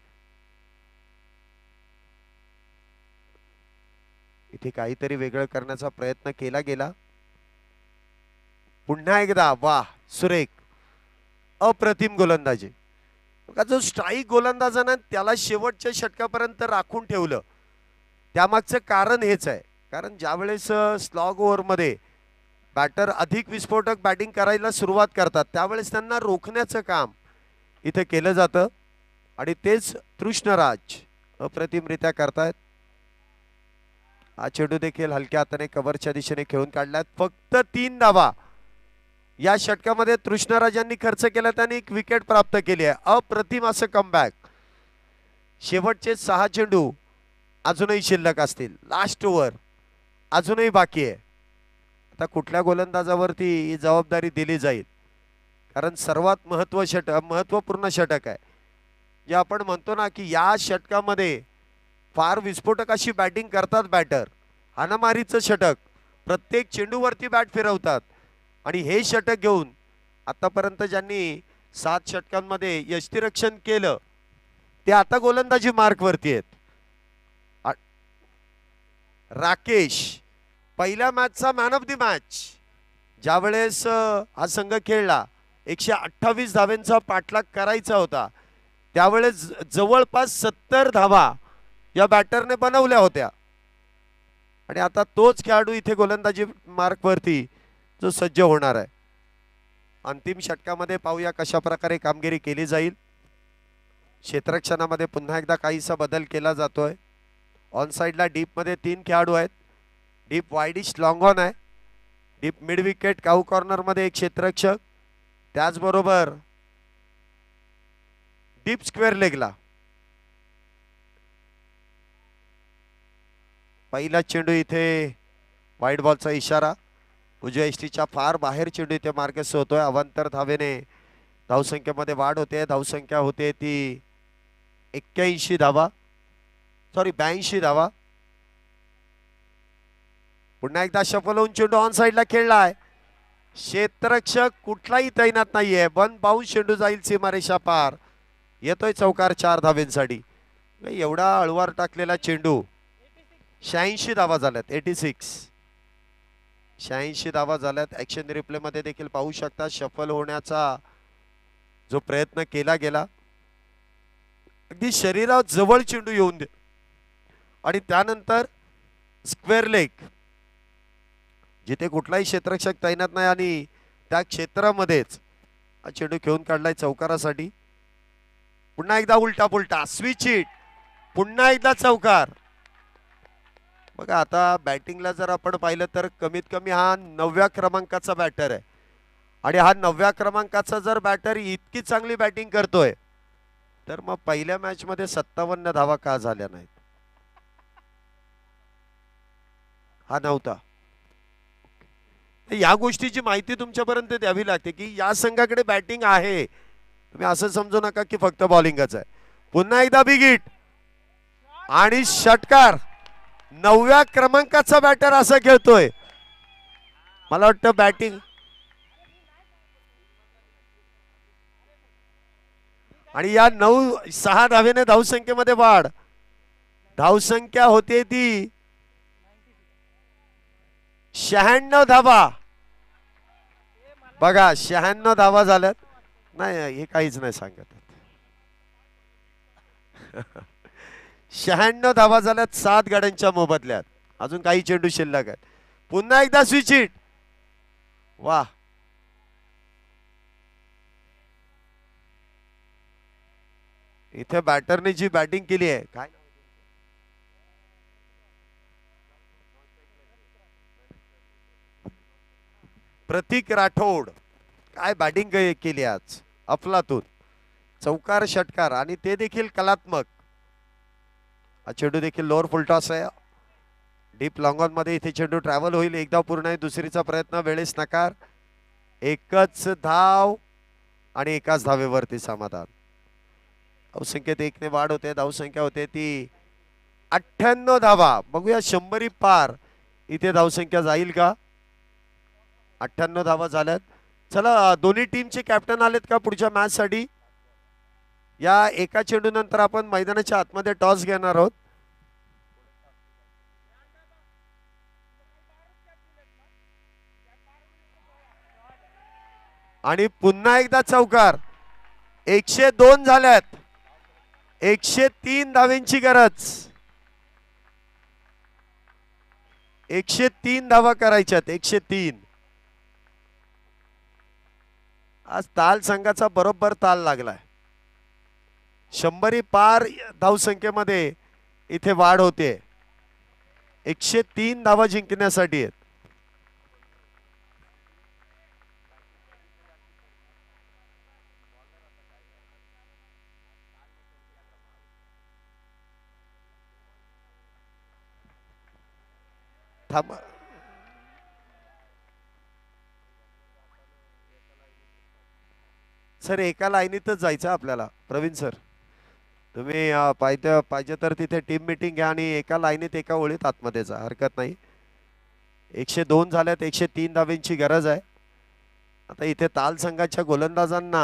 इथे काहीतरी वेगळं करण्याचा प्रयत्न केला गेला. पुन्हा एकदा वाह, सुरेख अप्रतिम गोलंदाजी. बघा, जो स्ट्राईक गोलंदाज ना त्याला शेवटच्या षटकापर्यंत राखून ठेवलं. त्यामागचं कारण हेच आहे, कारण ज्यावेळेस स्लॉग ओव्हरमध्ये बॅटर अधिक विस्फोटक बॅटिंग करायला सुरुवात करतात त्यावेळेस त्यांना रोखण्याचं काम इथे केलं जातं आणि तेच तृष्णराज अप्रतिमरित्या करतायत. हा चेंडू देखील हलक्या हाताने कव्हरच्या दिशेने खेळून काढलात. फक्त 3 धावा या षटकामध्ये तृष्णराजांनी खर्च केला, त्यांनी 1 विकेट प्राप्त केली आहे. अप्रतिम असं कमबॅक. शेवटचे 6 चेंडू अजूनही शिल्लक असतील. लास्ट ओव्हर अजूनही बाकी आहे. आता कुठल्या गोलंदाजावरती ही जबाबदारी दिली जाईल, कारण सर्वात महत्त्वपूर्ण षटक आहे. जे आपण म्हणतो ना की या षटकामध्ये फार विस्फोटक अशी बॅटिंग करतात बॅटर. हाणामारीचं षटक, प्रत्येक चेंडूवरती बॅट फिरवतात आणि हे षटक घेऊन आतापर्यंत ज्यांनी 7 षटकांमध्ये यष्टिरक्षण केलं ते आता गोलंदाजी मार्कवरती आहेत. राकेश पहिल्या मॅचचा मॅन ऑफ द मॅच. ज्यावेळेस हा संघ खेळला 128 धावांचा पाठलाग करायचा होता त्यावेळेस जवळपास 70 धावा या बॅटरने बनवल्या होत्या आणि आता तोच खेळाडू इथे गोलंदाजी मार्कवरती जो सज्ज होणार आहे. अंतिम षटकामध्ये पाहूया कशा प्रकारे कामगिरी केली जाईल. क्षेत्ररक्षणामध्ये पुन्हा एकदा काहीसा बदल केला जातोय. ऑन साइडला डीप मध्ये 3 खेळाडू आहेत. डीप वाईडिश लॉंग ऑन आहे. डीप मिड विकेट काऊ कॉर्नर मध्ये 1 क्षेत्ररक्षक, त्याचबरोबर डीप स्क्वेअर लेगला. पहिला चेंडू इथे वाईड बॉलचा इशारा. उजव्या यष्टीच्या फार बाहेर चेंडू इथे मार्गस्थ होतोय. अवांतर धावेने धावसंख्येमध्ये वाढ होते. धावसंख्या होते ती 82 धावा, सॉरी 82 धावा. पुन्हा एकदा शफल होऊन चेंडू ऑन साइडला खेळलाय. क्षेत्ररक्षक कुठलाही तैनात नाहीये. 1 बाउन्स चेंडू जाईल सीमारेषा पार. येतोय चौकार 4 धावेंसाठी. एवढा हळवार टाकलेला चेंडू. 86 धावा झाल्यात. 86 धावा झाल्यात. ऍक्शन रिप्ले मध्ये देखील पाहू शकता शफल होण्याचा जो प्रयत्न केला गेला, अगदी शरीरात जवळ चेंडू येऊन दे आणि त्यानंतर स्क्वेअर लेग, जिथे कुठलाही क्षेत्ररक्षक तैनात नाही आणि त्या क्षेत्रामध्येच हा चेंडू खेळून काढलाय चौकारासाठी. पुन्हा एकदा उलटा पुलटा स्विच हिट, पुन्हा एकदा चौकार. बघा, आता बॅटिंगला जर आपण पाहिलं तर कमीत कमी हा 9व्या क्रमांकाचा बॅटर आहे आणि हा 9व्या क्रमांकाचा जर बॅटर इतकी चांगली बॅटिंग करतोय तर मग पहिल्या मॅच मध्ये 57 धावा का झाल्या नाहीत? हा नव्हता. या गोष्टीची माहिती तुमच्यापर्यंत द्यावी लागते की या संघाकडे बॅटिंग आहे. तुम्ही असं समजू नका की फक्त बॉलिंगच आहे. पुन्हा एकदा बिग हिट आणि षटकार. 9व्या क्रमांकाचा बॅटर असं खेळतोय. मला वाटतं बॅटिंग आणि या 6 धावेने धावसंख्येमध्ये वाढ. धावसंख्या होते ती 96 धावा. बघा, 96 धावा झाल्यात. नाही, हे काहीच नाही सांगत. 96 धावा झाल्यात 7 गाड्यांच्या मोबदल्यात. अजून काही चेंडू शिल्लक आहेत. पुन्हा एकदा स्विच हिट. वाह, इथे बॅटरने जी बॅटिंग केली आहे, काय प्रतीक राठोड, काय बॅटिंग केली आज. अफलातून चौकार षटकार आणि ते देखील कलात्मक. हा चेंडू देखील लोअर फुलटॉस आहे. डीप लॉंग ऑन मध्ये इथे चेंडू ट्रॅव्हल होईल. एकदा पूर्ण आहे, दुसरीचा प्रयत्न वेळेस नकार. एकच धाव आणि एकाच धावेवरती समाधान. धावसंख्येत 1 ने वाढ होते. धावसंख्या होते ती 98 धावा. बघूया 100 पार इथे धावसंख्या जाईल का. 98 धावा झाल्यात. चला दोन्ही टीमचे कॅप्टन आलेत का पुढच्या मॅच साठी. या एका चेंडू नंतर आपण मैदानाच्या आतमध्ये टॉस घेणार आहोत. आणि पुन्हा एकदा चौकार. 102 झाल्यात. 103 धावांची गरज. 103 धावा करायच्यात. 103. आज ताल संघाचा बरोबर ताल लागलाय. 100 पार धावसंख्येमध्ये इथे वाढ होते. 103 धावा जिंकण्यासाठी आहेत. थांबा. सर एका लाईनीतच जायचं आपल्याला. प्रवीण सर तुम्ही पाहिजे तर तिथे टीम मीटिंग घ्या आणि एका लाईनीत एका ओळीत आतमध्ये जा. हरकत नाही. 102 झाल्यात. 103 धावांची गरज आहे. आता इथे ताल संघाच्या गोलंदाजांना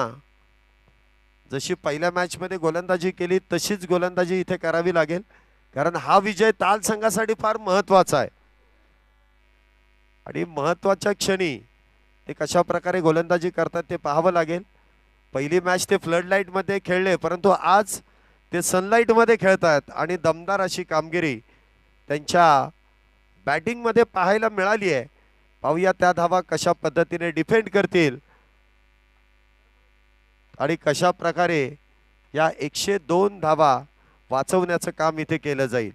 जशी पहिल्या मॅच मध्ये गोलंदाजी केली तशीच गोलंदाजी इथे करावी लागेल. कारण हा विजय ताल संघासाठी फार महत्वाचा आहे. आणि महत्वाच्या क्षणी ते कशा प्रकारे गोलंदाजी करतात ते पाहावं लागेल. पहिली मॅच ते फ्लड लाईट मध्ये खेळले परंतु आज ते सनलाईट मध्ये खेळतात आणि दमदार अशी कामगिरी त्यांच्या बॅटिंग मध्ये पाहायला मिळाली आहे. पाहूया त्या धावा कशा पद्धतीने डिफेंड करतील आणि कशा प्रकारे या 102 धावा वाचवण्याचं काम इथे केलं जाईल.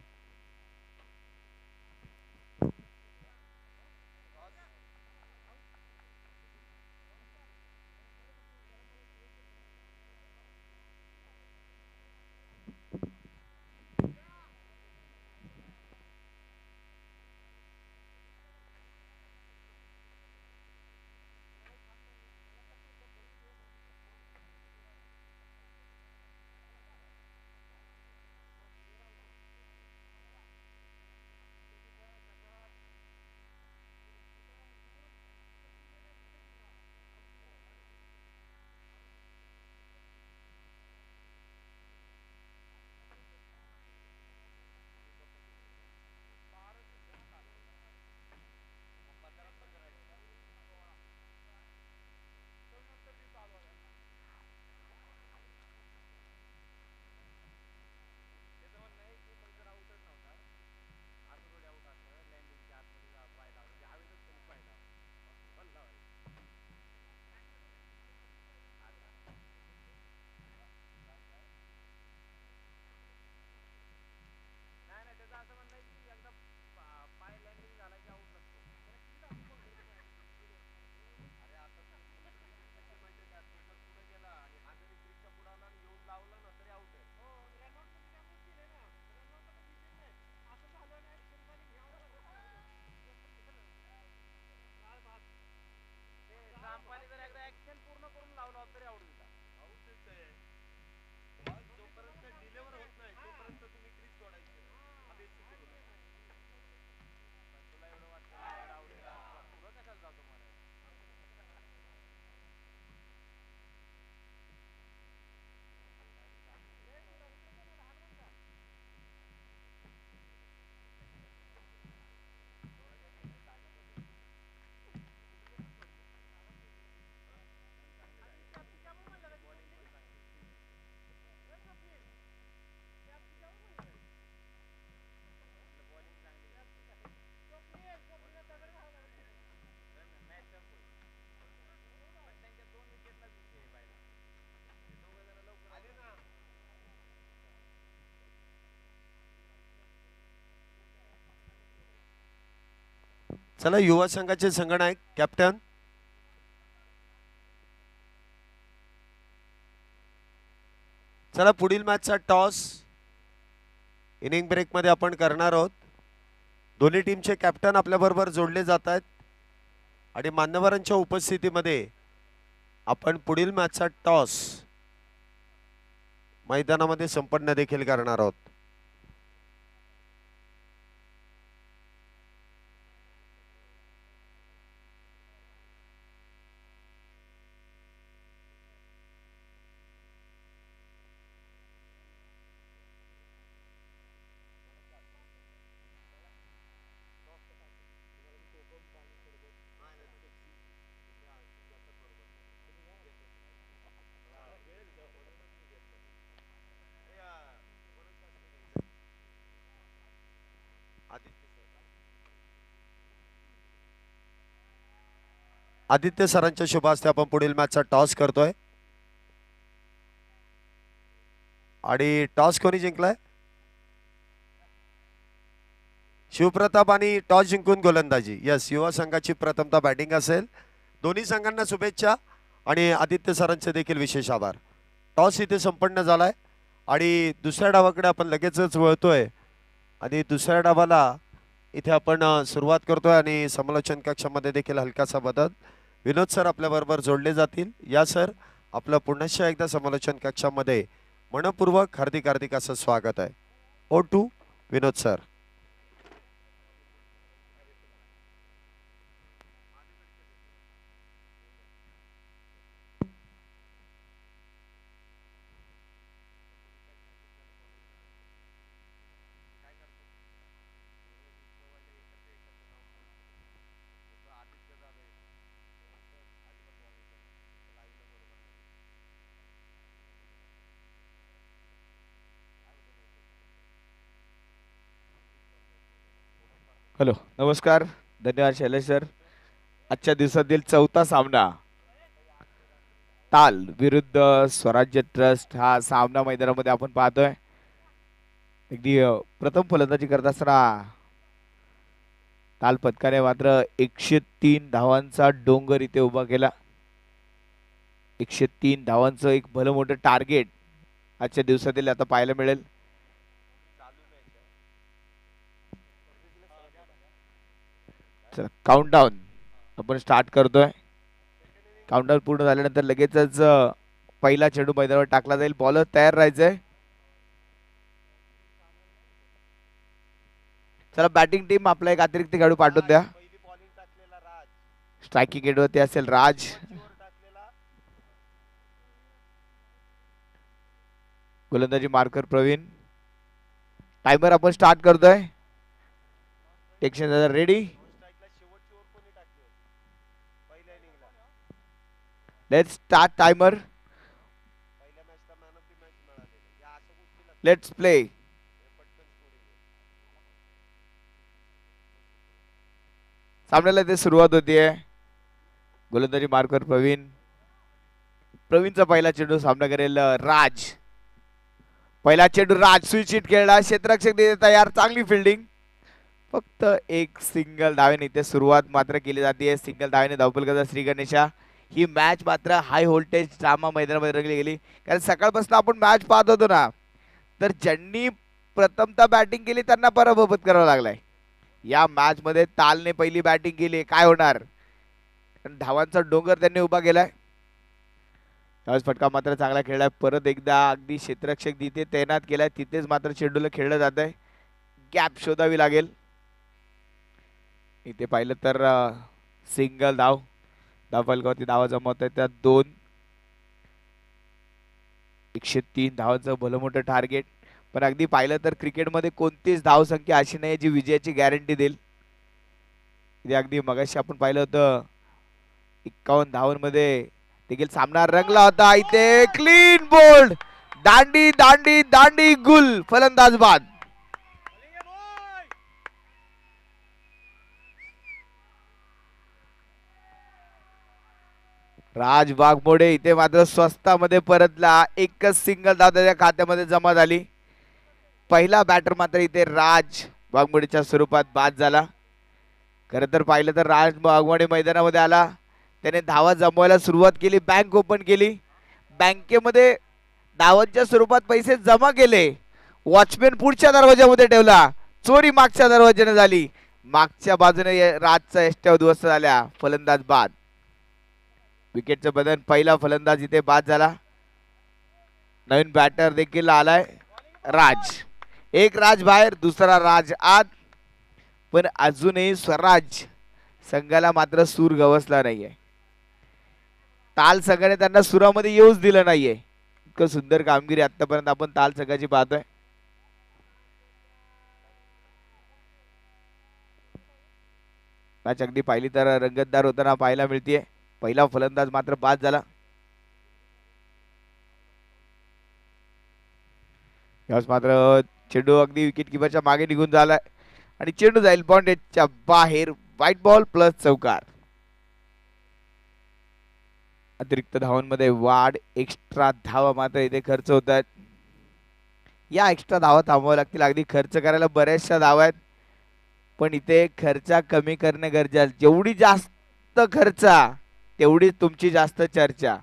चला युवा संघाचे संघनायक कॅप्टन चला पुढील मॅचचा टॉस इनिंग ब्रेक मध्ये आपण करणार आहोत. दोन्ही टीमचे कॅप्टन आपल्या बरोबर जोडले जात आहेत आणि मान्यवरांच्या उपस्थितीमध्ये आपण पुढील मॅचचा टॉस मैदानामध्ये संपन्न देखील करणार आहोत. आदित्य सरांच्या शुभ हस्ते आपण पुढील मॅचचा टॉस करतोय आणि टॉस कोणी जिंकलाय? शिवप्रताप आणि टॉस जिंकून गोलंदाजी. यस, युवा संघाची प्रथमतः बॅटिंग असेल. दोन्ही संघांना शुभेच्छा आणि आदित्य सरांचे देखील विशेष आभार. टॉस इथे संपन्न झालाय आणि दुसऱ्या डावाकडे आपण लगेचच वळतोय आणि दुसऱ्या डावाला इथे आपण सुरुवात करतोय आणि समालोचन कक्षामध्ये देखील हलकासा बदल. विनोद सर आपल्याबरोबर जोडले जातील. या सर, आपलं पुन्हा एकदा समालोचन कक्षामध्ये मनपूर्वक हार्दिक हार्दिक असं स्वागत आहे. ओ टू विनोद सर. हॅलो, नमस्कार. धन्यवाद शैलेश सर. आजच्या दिवसातील चौथा सामना ताल विरुद्ध स्वराज्य ट्रस्ट हा सामना मैदानामध्ये आपण पाहतोय. अगदी प्रथम फलंदाजी करत असताना ताल पथकाने मात्र 103 धावांचा डोंगर इथे उभा केला. 103 धावांचं एक भलं मोठं टार्गेट आजच्या दिवसातील आता पाहायला मिळेल. चला, काउंटडाऊन आपण स्टार्ट करतोय. काउंटडाऊन पूर्ण झाल्यानंतर लगेचच पहिला चेंडू मैदानावर टाकला जाईल. बॉलर तयार राहायचंय. चला, बॅटिंग टीम आपला एक अतिरिक्त खेळाडू पाठवून द्या. स्ट्रायकिंग एंडवरती असेल राज. गोलंदाजी मार्कर प्रवीण. टाइमर आपण स्टार्ट करतोय. टेक्शन ready. Let's start timer. Let's play. सामन्याला ते सुरुवात होतीये. गोलंदाजी मार्कर प्रवीण. प्रवीणचा पहिला चेंडू सामना करेल राज. पहिला चेंडू राज स्विच हिट खेळला. क्षेत्ररक्षक देते तयार. चांगली फिल्डिंग. फक्त एक सिंगल धावेने इथे सुरुवात मात्र केली जाते. सिंगल धावेने धावफलकाचा श्री गणेशा. ही मॅच मात्र हाय व्होल्टेज ड्रामा मैदानामध्ये रंगली गेली. कारण सकाळपासून आपण मॅच पाहत होतो ना, तर ज्यांनी प्रथमतः बॅटिंग केली त्यांना पराभव पत्करावा लागलाय. या मॅच मध्ये तालने पहिली बॅटिंग केली. काय होणार? धावांचा डोंगर त्यांनी उभा केलाय. त्यावेळेस फटका मात्र चांगला खेळलाय. परत एकदा अगदी क्षेत्ररक्षक जिथे तैनात केलाय तिथेच मात्र चेंडूला खेळलं जात आहे. गॅप शोधावी लागेल. इथे पाहिलं तर सिंगल धाव. धावफलकावरती धावा जमवत आहेत त्या 2. 103 धावांचं भलं मोठं टार्गेट. पण अगदी पाहिलं तर क्रिकेटमध्ये कोणतीच धावसंख्या अशी नाही जी विजयाची गॅरंटी देईल. इथे अगदी मगाशी आपण पाहिलं होतं 51 धावांमध्ये देखील सामना रंगला होता. इथे क्लीन बोल्ड. दांडी दांडी दांडी गुल. फलंदाज बाद. राज वाघमोडे इथे मात्र स्वस्तामध्ये परतला. एकच सिंगल धाव त्याच्या खात्यामध्ये जमा झाली. पहिला बॅटर मात्र इथे राज वाघमोडेच्या स्वरूपात बाद झाला. खरं तर पाहिलं तर राज वाघमोडे मैदानामध्ये आला. त्याने धावा जमवायला सुरुवात केली. बँक ओपन केली. बँकेमध्ये धावांच्या स्वरूपात पैसे जमा केले. वॉचमॅन पुढच्या दरवाजामध्ये ठेवला. चोरी मागच्या दरवाजाने झाली. मागच्या बाजूने राजचा एष्ट्या उद्ध्वस्त झाल्या. फलंदाज बाद. विकेटचं बदल. पहिला फलंदाज इथे बाद झाला. नवीन बॅटर देखील आलाय राज. एक राज बाहेर, दुसरा राज आत. पण अजूनही स्वराज संघाला मात्र सूर गवसला नाहीये. ताल संघाने त्यांना सुरामध्ये येऊच दिलं नाहीये. इतकं सुंदर कामगिरी आतापर्यंत आपण ताल संघाची पाहतोय. मॅच अगदी पाहिली तर रंगतदार होताना पाहायला मिळतीये. पहिला फलंदाज मात्र बाद झाला. यावेळेस मात्र चेंडू अगदी विकेट किपरच्या मागे निघून झालाय आणि चेंडू जाईल बाउंड्रीच्या बाहेर. व्हाईट बॉल प्लस चौकार. अतिरिक्त धावांमध्ये वाढ, एक्स्ट्रा धावा मात्र इथे खर्च होत आहेत. या एक्स्ट्रा धावा थांबवाव्या लागतील. अगदी खर्च करायला बऱ्याचशा धावा आहेत, पण इथे खर्च कमी करणे गरजेचे आहे. जेवढी जास्त खर्चा तेवढीच तुमची जास्त चर्चा.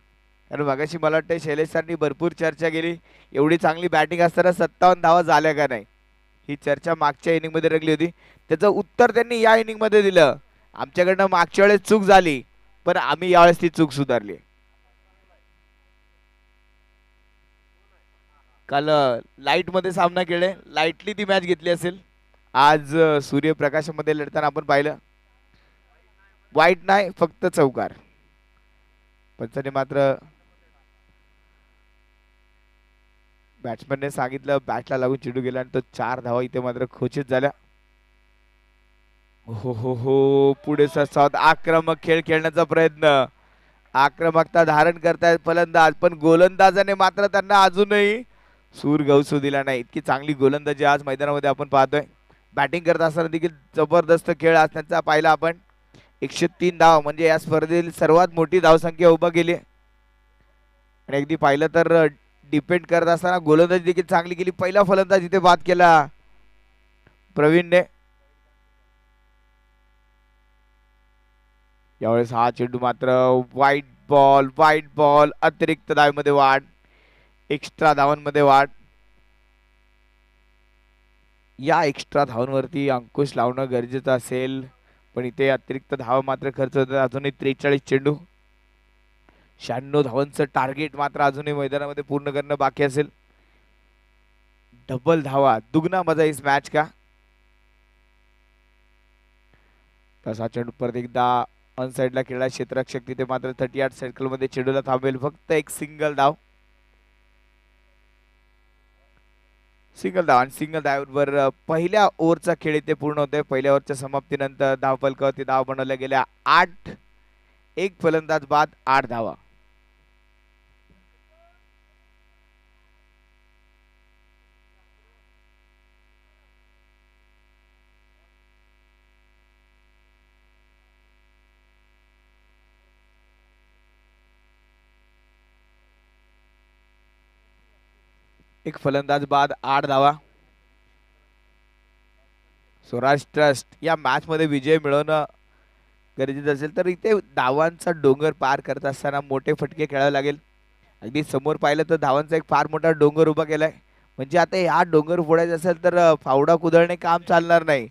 कारण मगाशी मला वाटतं शैलेश सरांनी भरपूर चर्चा केली, एवढी चांगली बॅटिंग असताना 57 धावा झाल्या का नाही, ही चर्चा मागच्या इनिंग मध्ये रंगली होती. त्याचं उत्तर त्यांनी या इनिंग मध्ये दिलं. आमच्याकडनं मागच्या वेळेस चूक झाली, पण आम्ही यावेळेस ती चूक सुधारली. काल लाईट मध्ये सामना खेळले, लाईटली ती मॅच घेतली असेल. आज सूर्यप्रकाशामध्ये लढताना आपण पाहिलं वाईट नाही, फक्त चौकार. पंचाने मात्र बॅट्समॅनने सांगितलं बॅटला लागून चेंडू गेला आणि तो 4 धावा इथे मात्र खोचित झाल्या. हो पुढे सरसावत आक्रमक खेळ खेळण्याचा प्रयत्न, आक्रमकता धारण करतायत फलंदाज, पण गोलंदाजाने मात्र त्यांना अजूनही सूर गवसू दिला नाही. इतकी चांगली गोलंदाजी आज मैदानामध्ये आपण पाहतोय. बॅटिंग करत असताना देखील जबरदस्त खेळ असण्याचा पाहिला आपण. 103 धाव म्हणजे या स्पर्धेतील सर्वात मोठी धावसंख्या उभा केली. आणि अगदी पाहिलं तर डिपेंड करत असताना गोलंदाजी देखील चांगली केली. पहिला फलंदाज इथे बाद केला प्रवीणने. यावेळेस हा चेंडू मात्र वाईट बॉल, अतिरिक्त धावेमध्ये वाढ, एक्स्ट्रा धावांमध्ये वाढ. या एक्स्ट्रा धावांवरती अंकुश लावणं गरजेचं असेल, पण इथे अतिरिक्त धावा मात्र खर्च होतात. अजूनही 43 चेंडू, 96 धावांचं टार्गेट मात्र अजूनही मैदानामध्ये पूर्ण करणं बाकी असेल. डबल धावा, दुगना मजा इस मॅच का. तसा चेंडू परत एकदा ऑन साइडला खेळला क्षेत्ररक्षक, तिथे मात्र 38 सर्कल मध्ये चेंडूला थांबेल. फक्त एक सिंगल धाव, आणि सिंगल धावावर पहिल्या ओव्हरचा खेळ इथे पूर्ण होतोय. पहिल्या ओव्हरच्या समाप्तीनंतर धावफलकावरती धाव बनवल्या गेल्या 8. एक फलंदाज बाद, 8 धावा. एक फलंदाज बाद, 8 धावा. स्वराज ट्रस्ट या मॅच मध्ये विजय मिळवणं गरजेचं असेल तर इथे धावांचा डोंगर पार करत असताना मोठे फटके खेळावे लागेल. अगदी समोर पाहिलं तर धावांचा एक फार मोठा डोंगर उभा केलाय. म्हणजे आता हा डोंगर फोडायचा असेल तर फावडा कुदळणे काम चालणार नाही.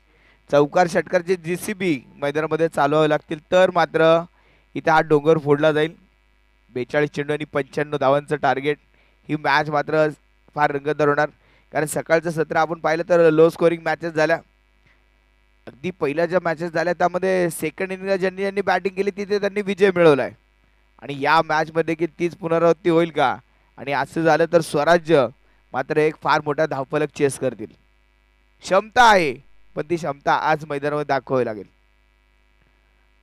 चौकार षटकारचे JCB मैदानामध्ये चालवावे लागतील, तर मात्र इथे हा डोंगर फोडला जाईल. 42 चेंडू आणि 95 धावांचं टार्गेट. ही मॅच मात्र फार रंगतदार होणार, कारण सकाळचं सत्र आपण पाहिलं तर लो स्कोरिंग मॅचेस झाल्या. अगदी पहिल्या ज्या मॅचेस झाल्या त्यामध्ये सेकंड इनिंगला ज्यांनी बॅटिंग केली तिथे त्यांनी विजय मिळवलाय. आणि या मॅच मध्ये की तीच पुनरावृत्ती होईल का, आणि असं झालं तर स्वराज्य मात्र एक फार मोठा धावफलक चेस करतील. क्षमता आहे, पण ती क्षमता आज मैदानावर दाखवावी लागेल.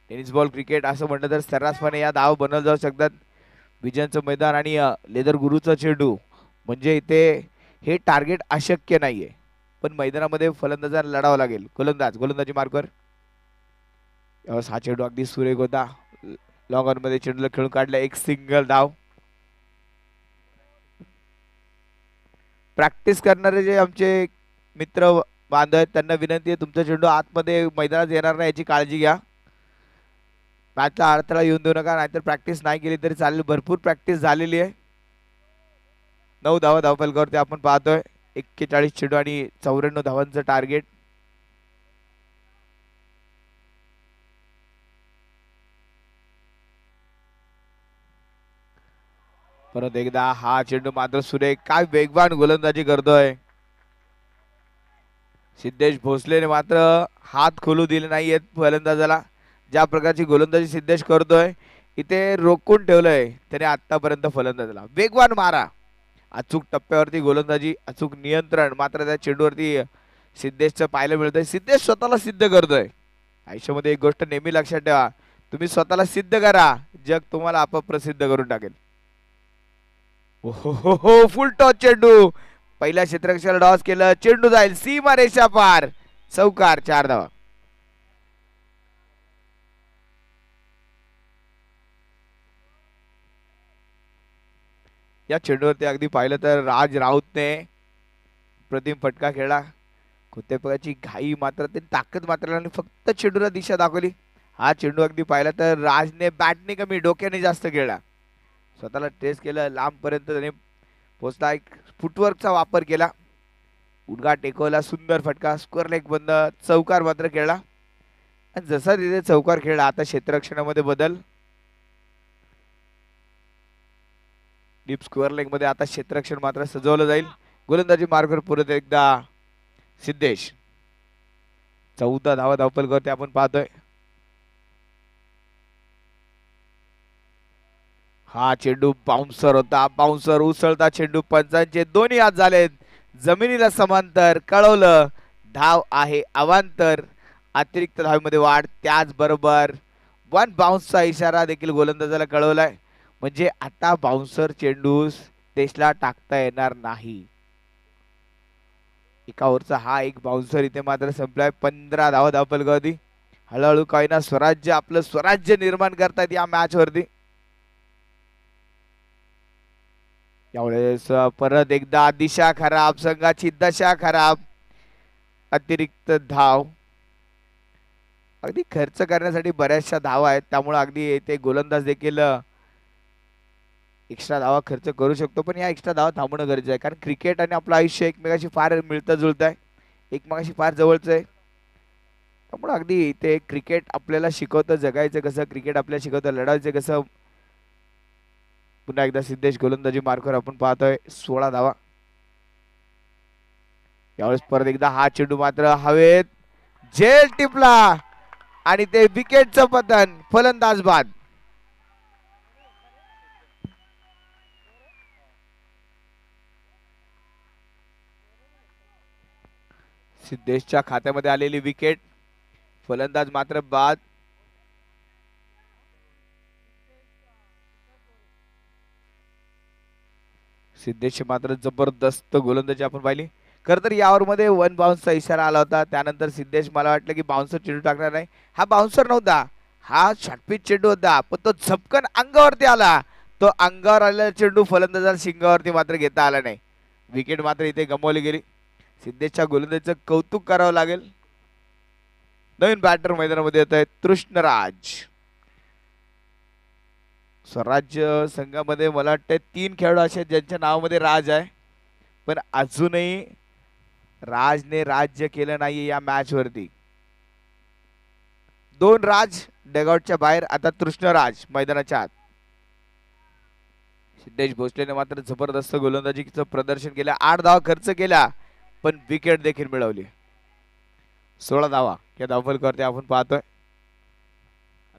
टेनिस बॉल क्रिकेट असं म्हटलं तर सर्रासपणे या धाव बनवल्या जाऊ शकतात. विजयांचं मैदान आणि लेदर गुरुचा चेंडू म्हणजे इथे हे टार्गेट अशक्य नाहीये, पण मैदानामध्ये फलंदाजाला लढावं लागेल. गोलंदाजी मार्कवर. हा चेंडू अगदी सुरेख होता. लॉंग ऑन मध्ये चेंडूला खेळून काढला, एक सिंगल धाव. प्रॅक्टिस करणारे जे आमचे मित्र बांधव आहेत त्यांना विनंती आहे, तुमचा चेंडू आतमध्ये मैदानात येणार नाही याची काळजी घ्या. मॅचला अडथळा येऊन देऊ नका, नाहीतर प्रॅक्टिस नाही केली तरी चालेल. भरपूर प्रॅक्टिस झालेली आहे. 9 धावा धावफलकावरती आपण पाहतोय. 41 चेंडू आणि 94 धावांचं टार्गेट. परत एकदा हा चेंडू मात्र सुरेख, काय वेगवान गोलंदाजी करतोय सिद्धेश भोसलेने. मात्र हात खोलू दिले नाहीयेत फलंदाजाला. ज्या प्रकारची गोलंदाजी सिद्धेश करतोय इथे रोखून ठेवलंय त्याने आतापर्यंत फलंदाजाला. वेगवान मारा, अचूक टप्प्यावरती गोलंदाजी, अचूक नियंत्रण मात्र त्या चेंडूवरती सिद्धेशचं पाहायला मिळतंय. सिद्धेश स्वतःला सिद्ध करतोय. आयुष्यामध्ये एक गोष्ट नेहमी लक्षात ठेवा, तुम्ही स्वतःला सिद्ध करा, जग तुम्हाला आपोआप प्रसिद्ध करून टाकेल. हो फुल टॉस चेंडू, पहिल्या क्षेत्ररक्षकाला डॉस केलं, चेंडू जाईल सीमा रेषा पार, चौकार, 4 धावा. या चेंडूवरती अगदी पाहिलं तर राज राऊतने प्रतिम फटका खेळला. कोणत्या प्रकारची घाई मात्र ते ताकद मात्र आणि फक्त चेंडूला दिशा दाखवली. हा चेंडू अगदी पाहिला तर राजने बॅटने कमी डोक्याने जास्त खेळला. स्वतःला टेस्ट केलं लांबपर्यंत त्याने पोचला. एक फुटवर्कचा वापर केला. उडगा टेकवला. सुंदर फटका. स्क्वेअर लेग बंद. चौकार मात्र खेळला. आणि जसा तिथे चौकार खेळला आता क्षेत्ररक्षणामध्ये बदल. डीप स्क्वेअर लेग मध्ये आता क्षेत्ररक्षण मात्र सजवलं जाईल. गोलंदाजी मार्गावर परत एकदा सिद्धेश. 14 धावा धावपलकावरती आपण पाहतोय. हा चेंडू बाउन्सर होता. बाउन्सर उसळता चेंडू पंचांचे दोन्ही हात झालेत जमिनीला समांतर. कळवलं धाव आहे अवांतर. अतिरिक्त धावेमध्ये वाढ. त्याचबरोबर वन बाउन्सचा इशारा देखील गोलंदाजाला कळवलाय. म्हणजे आता बाउन्सर चेंडू देशला टाकता येणार नाही. एका ओव्हरचा हा एक बाउन्सर इथे मात्र संपलाय. 15 धावा धावपलकावरती. हळूहळू काही ना स्वराज्य आपलं स्वराज्य निर्माण करतायत या मॅच वरती. यावेळेस परत एकदा दिशा खराब. संघाची दशा खराब. अतिरिक्त धाव. अगदी खर्च करण्यासाठी बऱ्याचशा धावा आहेत त्यामुळे अगदी येथे गोलंदाज देखील एक्स्ट्रा धावा खर्च करू शकतो. पण या एक्स्ट्रा धावा थांबणं गरजेचं आहे कारण क्रिकेट आणि आपलं आयुष्य एकमेकाशी फार मिळतं जुळतं आहे. एकमेकाशी फार जवळचं आहे. त्यामुळे अगदी ते क्रिकेट आपल्याला शिकवतं जगायचं कसं. क्रिकेट आपल्याला शिकवतं लढायचं कसं. पुन्हा एकदा सिद्धेश गोलंदाजी मार्कवर आपण पाहतोय. 16 धावा. यावेळेस परत एकदा हा चेंडू मात्र हवेत झेल टिपला आणि ते विकेटचं पतन. फलंदाज बाद. सिद्धेशच्या खात्यामध्ये आलेली विकेट. फलंदाज मात्र बाद. सिद्धेशची मात्र जबरदस्त गोलंदाजी आपण पाहिली. खर तर यावर मध्ये वन बाउन्सचा इशारा आला होता. त्यानंतर सिद्धेश मला वाटलं की बाउन्सर चेंडू टाकणार नाही. हा बाउन्सर नव्हता. हा शॉर्टपिच चेंडू होता. पण तो झपकन अंगावरती आला. तो अंगावर आलेला चेंडू फलंदाजाला शिंगावरती मात्र घेता आला नाही. विकेट मात्र इथे गमावली गेली. सिद्धेशच्या गोलंदाजीचं कौतुक करावं लागेल. नवीन बॅटर मैदानामध्ये येत आहे तृष्णराज. स्वराज्य संघामध्ये मला वाटतं 3 खेळाडू असे ज्यांच्या नावामध्ये राज आहे. पण अजूनही राजने राज्य केलं नाहीये या मॅच वरती. 2 राज डगआउटच्या बाहेर. आता तृष्णराज मैदानाच्या आत. सिद्धेश भोसलेने मात्र जबरदस्त गोलंदाजीचं प्रदर्शन केलं. 8 धावा खर्च केला पण विकेट देखील मिळवली. 16 धावा या धावफलकावरती आपण पाहतोय.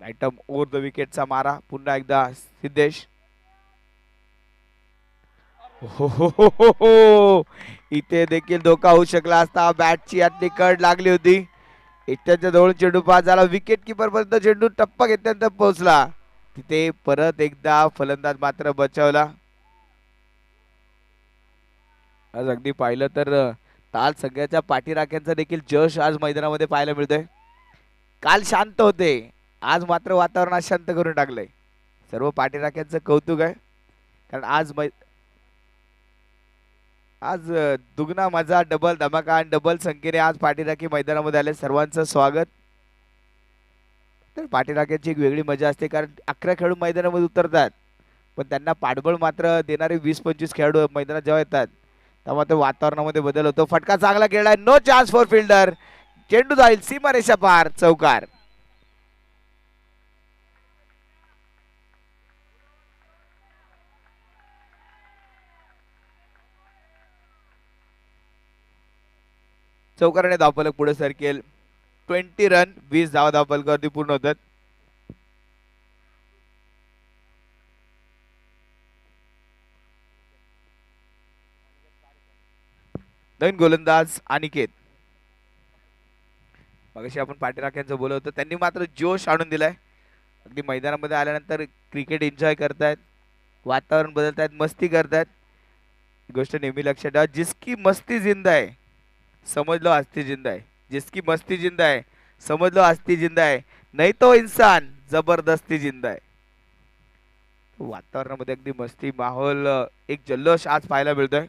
राईट आर्म ओव्हर द विकेटचा मारा. पुन्हा एकदा सिद्धेश. हो इथे देखील धोका होऊ शकला असता. बॅटची आतली कड लागली होती. इत्याच्या जवळ चेंडू पास झाला. विकेट किपर पर्यंत चेंडू टप्पा घेतल्यानंतर पोहोचला. तिथे परत एकदा फलंदाज मात्र बचावला. आज अगदी पाहिलं तर ताल सगळ्याच्या पाठीराख्यांचा देखील जश आज मैदानामध्ये पाहायला मिळतोय. काल शांत होते. आज मात्र वातावरण अशांत करून टाकलंय. सर्व पाठीराख्यांचं कौतुक आहे कारण आज दुगना मजा डबल धमाका आणि डबल संख्येने आज पाठीराखी मैदानामध्ये आले. सर्वांचं स्वागत. तर पाठीराख्यांची एक वेगळी मजा असते कारण 11 खेळाडू मैदानामध्ये उतरतात पण त्यांना पाठबळ मात्र देणारे 20-25 खेळाडू मैदानात जेव्हा येतात तेव्हा वातावरणामध्ये बदल होतो. फटका चांगला खेळलाय. No chance for fielder. चेंडू जाईल सीमारेषा पार. चौकार. चौकाराने धावफलक पुढे सरकेल. 20 रन 20 धावा धावफलकावरती पूर्ण होतात. नवीन गोलंदाज अनिकेत. मगाशी आपण पाठीराख्यांचं बोलत होतो त्यांनी मात्र जोश आणून दिलाय. अगदी मैदानामध्ये आल्यानंतर क्रिकेट एन्जॉय करतायत. वातावरण बदलतायत. मस्ती करतायत. गोष्ट नेहमी लक्षात ठेवा. जिसकी मस्ती जिंदा है समझ लो हस्ती जिंदा है. जिसकी मस्ती जिंदा है समझ लो हस्ती जिंदा है. नहीं तो इंसान जबरदस्ती जिंदा है. वातावरणामध्ये अगदी मस्ती माहोल, एक जल्लोष आज पाहायला मिळतोय.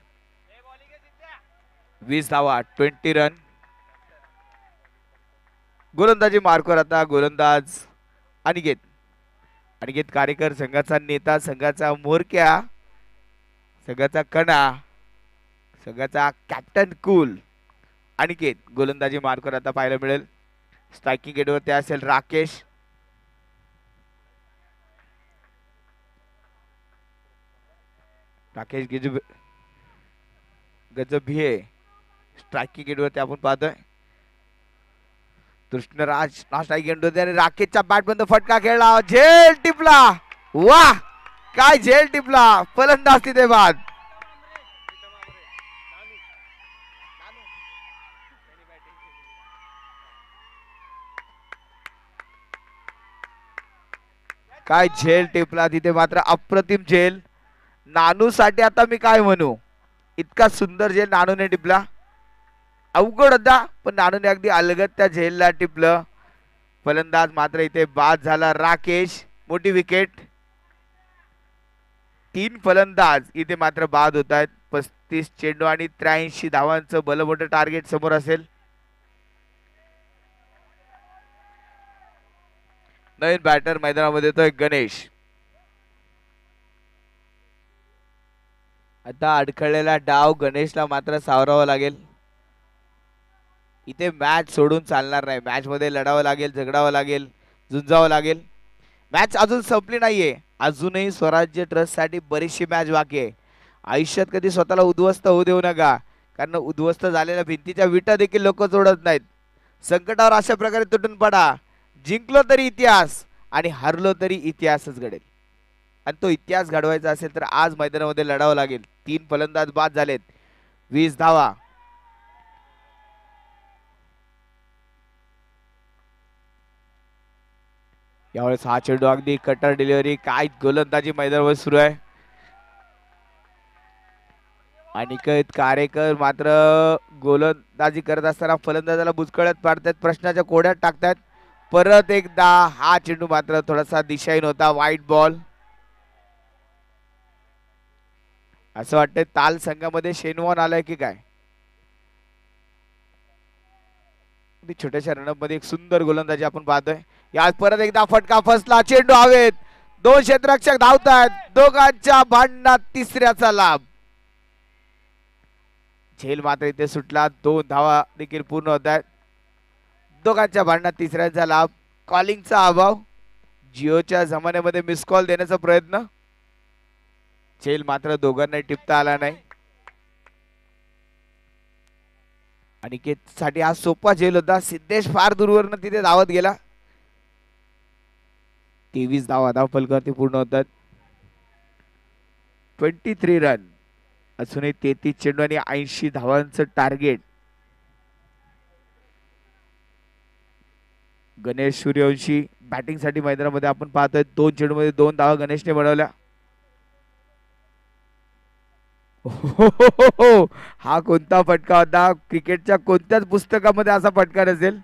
20 धावा, 20 रन. गोलंदाजी मार्कवर आता गोलंदाज अनिकेत. अनिकेत कारेकर, संघाचा नेता, संघाचा म्होरक्या, संघाचा कणा, संघाचा कॅप्टन कूल अनिकेत गोलंदाजी मार्कवर आता पाहायला मिळेल. स्ट्रायकिंग एंडवरती असेल राकेश. राकेश गजभिये स्ट्रायकिंग एंडवरती आपण पाहतोय. कृष्णराज स्ट्रायकिंग एंडवरती आणि राकेशच्या बॅट बंद फटका खेळला, झेल टिपला. वाह, काय झेल टिपला, फलंदाज तिथे बाद. काय झेल टिपला तिथे, मात्र अप्रतिम झेल. नानू साठी आता मी काय म्हणू, इतका सुंदर झेल नानूने टिपला. अवघड होता पण नानूने अगदी अलगद त्या झेलला टिपलं. फलंदाज मात्र इथे बाद झाला राकेश. मोठी विकेट. 3 फलंदाज इथे मात्र बाद होत आहेत. 35 चेंडू आणि 83 धावांचं भलं टार्गेट समोर असेल. नवीन बॅटर मैदानामध्ये येतोय गणेश. आता अडखळलेला डाव गणेशला मात्र सावरावा लागेल. इथे मॅच सोडून चालणार नाही. मॅच मध्ये लढावं लागेल, झगडावं लागेल, झुंजावं लागेल. मॅच अजून संपली नाहीये. अजूनही स्वराज्य ट्रस्ट साठी बरीचशी मॅच बाकी आहे. आयुष्यात कधी स्वतःला उद्ध्वस्त होऊ देऊ नका, कारण उद्ध्वस्त झालेल्या भिंतीच्या विटा देखील लोक जोडत नाहीत. संकटावर अशा प्रकारे तुटून पडा. जिंकलो तरी इतिहास आणि हरलो तरी इतिहासच घडेल. आणि तो इतिहास घडवायचा असेल तर आज मैदानामध्ये लढावं लागेल. 3 फलंदाज बाद झालेत. 20 धावा. यावेळेस हा चेंडू अगदी कटर डिलिव्हरी. काय गोलंदाजी मैदानावर सुरू आहे. अनिकेत कारेकर मात्र गोलंदाजी करत असताना फलंदाजाला बुचकळ्यात पाडतात, प्रश्नाच्या कोड्यात टाकतात. परत एकदा हा चेंडू मात्र थोडासा दिशाहीन होता. वाईट बॉल. असं वाटतंय ताल संघामध्ये शेनवॉन आलाय की काय. छोट्याशा रनअप मध्ये एक सुंदर गोलंदाजी आपण पाहतोय. यात परत एकदा फटका फसला, चेंडू हवेत. 2 क्षेत्ररक्षक धावतायत. दोघांच्या भांडणात तिसऱ्याचा लाभ. झेल मात्र इथे सुटला. 2 धावा देखील पूर्ण होत आहेत. दोघांच्या भांडणात तिसऱ्याचा लाभ. कॉलिंगचा अभाव. जिओच्या जमान्यामध्ये मिस कॉल देण्याचा प्रयत्न. झेल मात्र दोघांना टिपता आला नाही. अनिकेत साठी हा सोपा झेल होता. सिद्धेश फार दूरवरनं तिथे धावत गेला. 23 धावा धावफलकावरती पूर्ण होतात. 23 रन. अजूनही 33 चेंडू आणि 80 धावांचं टार्गेट. गणेश सूर्यवंशी बॅटिंग साठी मैदानामध्ये आपण पाहतोय. 2 चेंडू मध्ये 2 धावा गणेशने बनवल्या. हा कोणता फटका होता. क्रिकेटच्या कोणत्याच पुस्तकामध्ये असा फटका नसेल.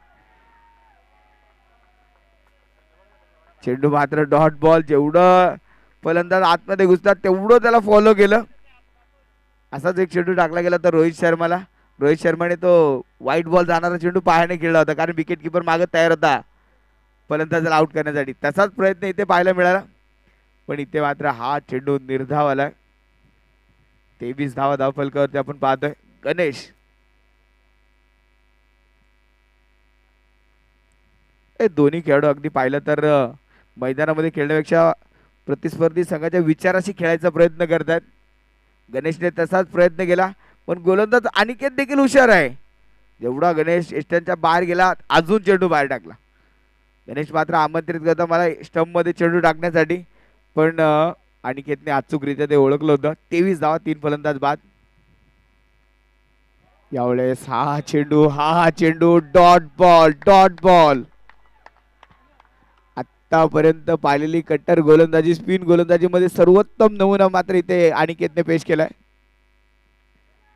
चेंडू मात्र डॉट बॉल. जेवढं फलंदाज आतमध्ये घुसतात तेवढं त्याला फॉलो केलं. असाच एक चेंडू टाकला गेला तर रोहित शर्माने तो व्हाईट बॉल जाणारा चेंडू पायाने खेळला होता, कारण विकेट किपर मागे तयार होता फलंदाजाला आउट करण्यासाठी. तसाच प्रयत्न इथे पाहायला मिळाला, पण इथे मात्र हा चेंडू निर्धाव आला. 23 धावा धावफलकावरती आपण पाहतोय. गणेश हे दोन्ही खेळाडू अगदी पाहिलं तर मैदानामध्ये खेळण्यापेक्षा प्रतिस्पर्धी संघाच्या विचाराशी खेळायचा प्रयत्न करतात. गणेशने तसाच प्रयत्न केला, पण गोलंदाज अनिकेत देखील हुशार आहे. जेवढा गणेश स्टंपच्या बाहेर गेला, अजून चेंडू बाहेर टाकला. गणेश मात्र आमंत्रित करता मला स्टंप मध्ये चेंडू टाकण्यासाठी, पण अनिकेतने अचूकरित्या ते ओळखलं होतं. 23 धावा, 3 फलंदाज बाद. यावेळेस हा चेंडू डॉट बॉल. आतापर्यंत पाहिलेली कट्टर गोलंदाजी, स्पिन गोलंदाजी मध्ये सर्वोत्तम नमुना मात्र इथे अनिकेतने पेश केलाय.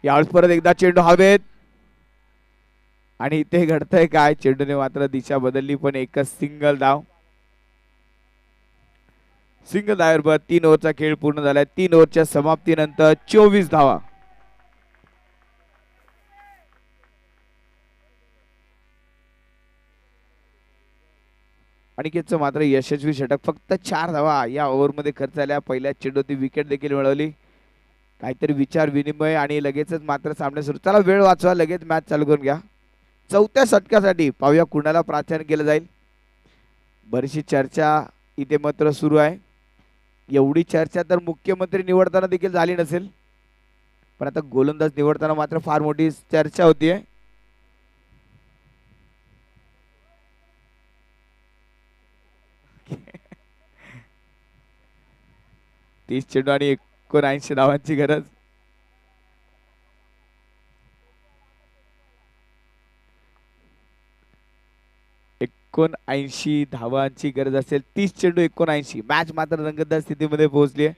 यावेळेस परत एकदा चेंडू हवेत आणि इथे घडतंय काय, चेंडूने मात्र दिशा बदलली, पण एकच सिंगल धाव. सिंगल धावेवर बाद. 3 ओव्हरचा खेळ पूर्ण झालाय. 3 ओव्हरच्या समाप्तीनंतर 24 धावा. अनिकेतचं मात्र यशस्वी षटक. फक्त 4 धावा या ओव्हरमध्ये खर्च झाल्या. पहिल्या चेंडूवरती विकेट देखील मिळवली. काहीतरी विचार विनिमय आणि लगेचच मात्र सामने सुरू. चला वेळ वाचवा, लगेच मॅच चालू करून घ्या. चौथ्या षटकासाठी पाहूया कुणाला प्राधान्य केलं जाईल. बरीचशी चर्चा इथे मात्र सुरू आहे. एवढी चर्चा तर मुख्यमंत्री निवडताना देखील झाली नसेल, पण आता गोलंदाज निवडताना मात्र फार मोठी चर्चा होतीये. तीस चेंडू आणि 79 धावांची गरज. ऐंशी धावांची गरज असेल. 30 चेंडू 79. मॅच मात्र रंगतदार स्थितीमध्ये पोहोचली आहे.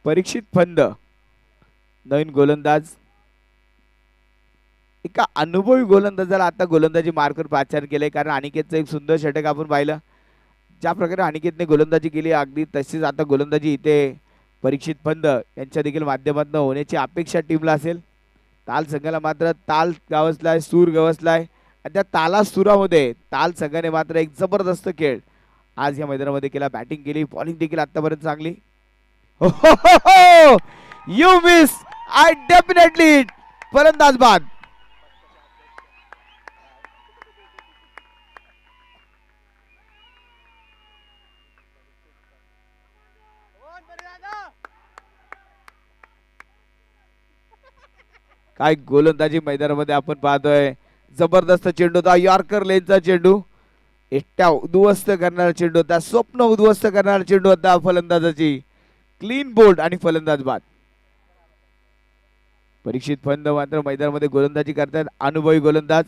परीक्षित फंद नवीन गोलंदाज. एका अनुभवी गोलंदाजाला आता गोलंदाजी मार्कवर पाचारण केले, कारण अनिकेतचं एक सुंदर षटक आपण पाहिलं. ज्या प्रकारे अनिकेतने गोलंदाजी केली अगदी तशीच आता गोलंदाजी इथे परीक्षित फंद यांच्या देखील माध्यमातून होण्याची अपेक्षा टीमला असेल. ताल संघाला मात्र ताल गवसलाय, सूर गवसलाय आणि त्या ताला सुरामध्ये ताल संघाने मात्र एक जबरदस्त खेळ आज या मैदानामध्ये केला. बॅटिंग केली, बॉलिंग देखील आतापर्यंत चांगली. You miss, I definitely. फलंदाज बाद. काय गोलंदाजी मैदानामध्ये आपण पाहतोय. जबरदस्त चेंडू होता, यॉर्कर लेनचा चेंडू. एकट्या उद्ध्वस्त करणारा चेंडू होता, स्वप्न उद्ध्वस्त करणारा चेंडू होता फलंदाजाची. क्लीन बोल्ड आणि फलंदाज बाद. परीक्षित फंद मात्र मैदानामध्ये गोलंदाजी करतात. अनुभवी गोलंदाज,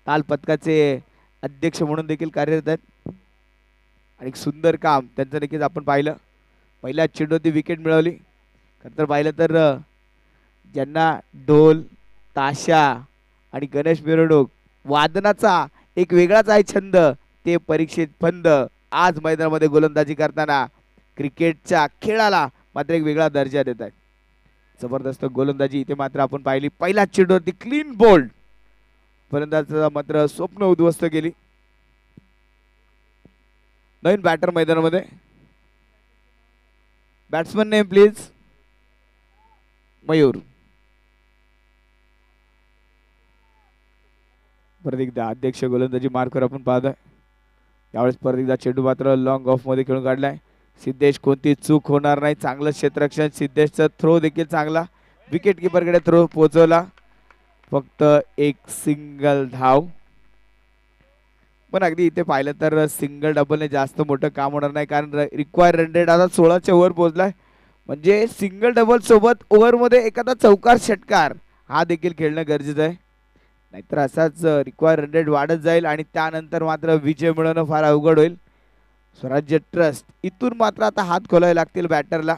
ताल पथकाचे अध्यक्ष म्हणून देखील कार्यरत आहेत आणि सुंदर काम त्यांचं देखील आपण पाहिलं. पहिल्या चेंडूवरती विकेट मिळवली. खरं पाहिलं तर ज्यांना ढोल, ताशा आणि गणेश मिरवणूक वादनाचा एक वेगळाच आहे छंद, ते परीक्षित फंद आज मैदानामध्ये गोलंदाजी करताना क्रिकेटच्या खेळाला मात्र एक वेगळा दर्जा देत आहेत. जबरदस्त गोलंदाजी इथे मात्र आपण पाहिली. पहिल्या चेंडूवरती क्लीन बोल्ड. फलंदाजाचा मात्र स्वप्न उद्ध्वस्त केली. नवीन बॅटर मैदानामध्ये. Batsman name please. मयूर. परत एकदा अध्यक्ष गोलंदाजी मार्कवर आपण पाहतोय. यावेळेस परत एकदा चेंडू मात्र लॉंग ऑफ मध्ये खेळून काढलाय. सिद्धेश कोणती चूक होणार नाही. चांगलं क्षेत्ररक्षण. सिद्धेशचा थ्रो देखील चांगला. विकेट किपरकडे थ्रो पोहोचवला. फक्त एक सिंगल धाव. पण अगदी इथे पाहिलं तर सिंगल डबलने जास्त मोठं काम होणार नाही, कारण रिक्वायर रन रेट आता 16च्या वर पोहोचलाय. म्हणजे सिंगल डबल सोबत ओव्हरमध्ये एखादा चौकार षटकार हा देखील खेळणं गरजेचं आहे. नाहीतर असाच रिक्वायर रन रेट वाढत जाईल आणि त्यानंतर मात्र विजय मिळवणं फार अवघड होईल. स्वराज्य ट्रस्ट इथून मात्र आता हात खोलावे लागतील बॅटरला.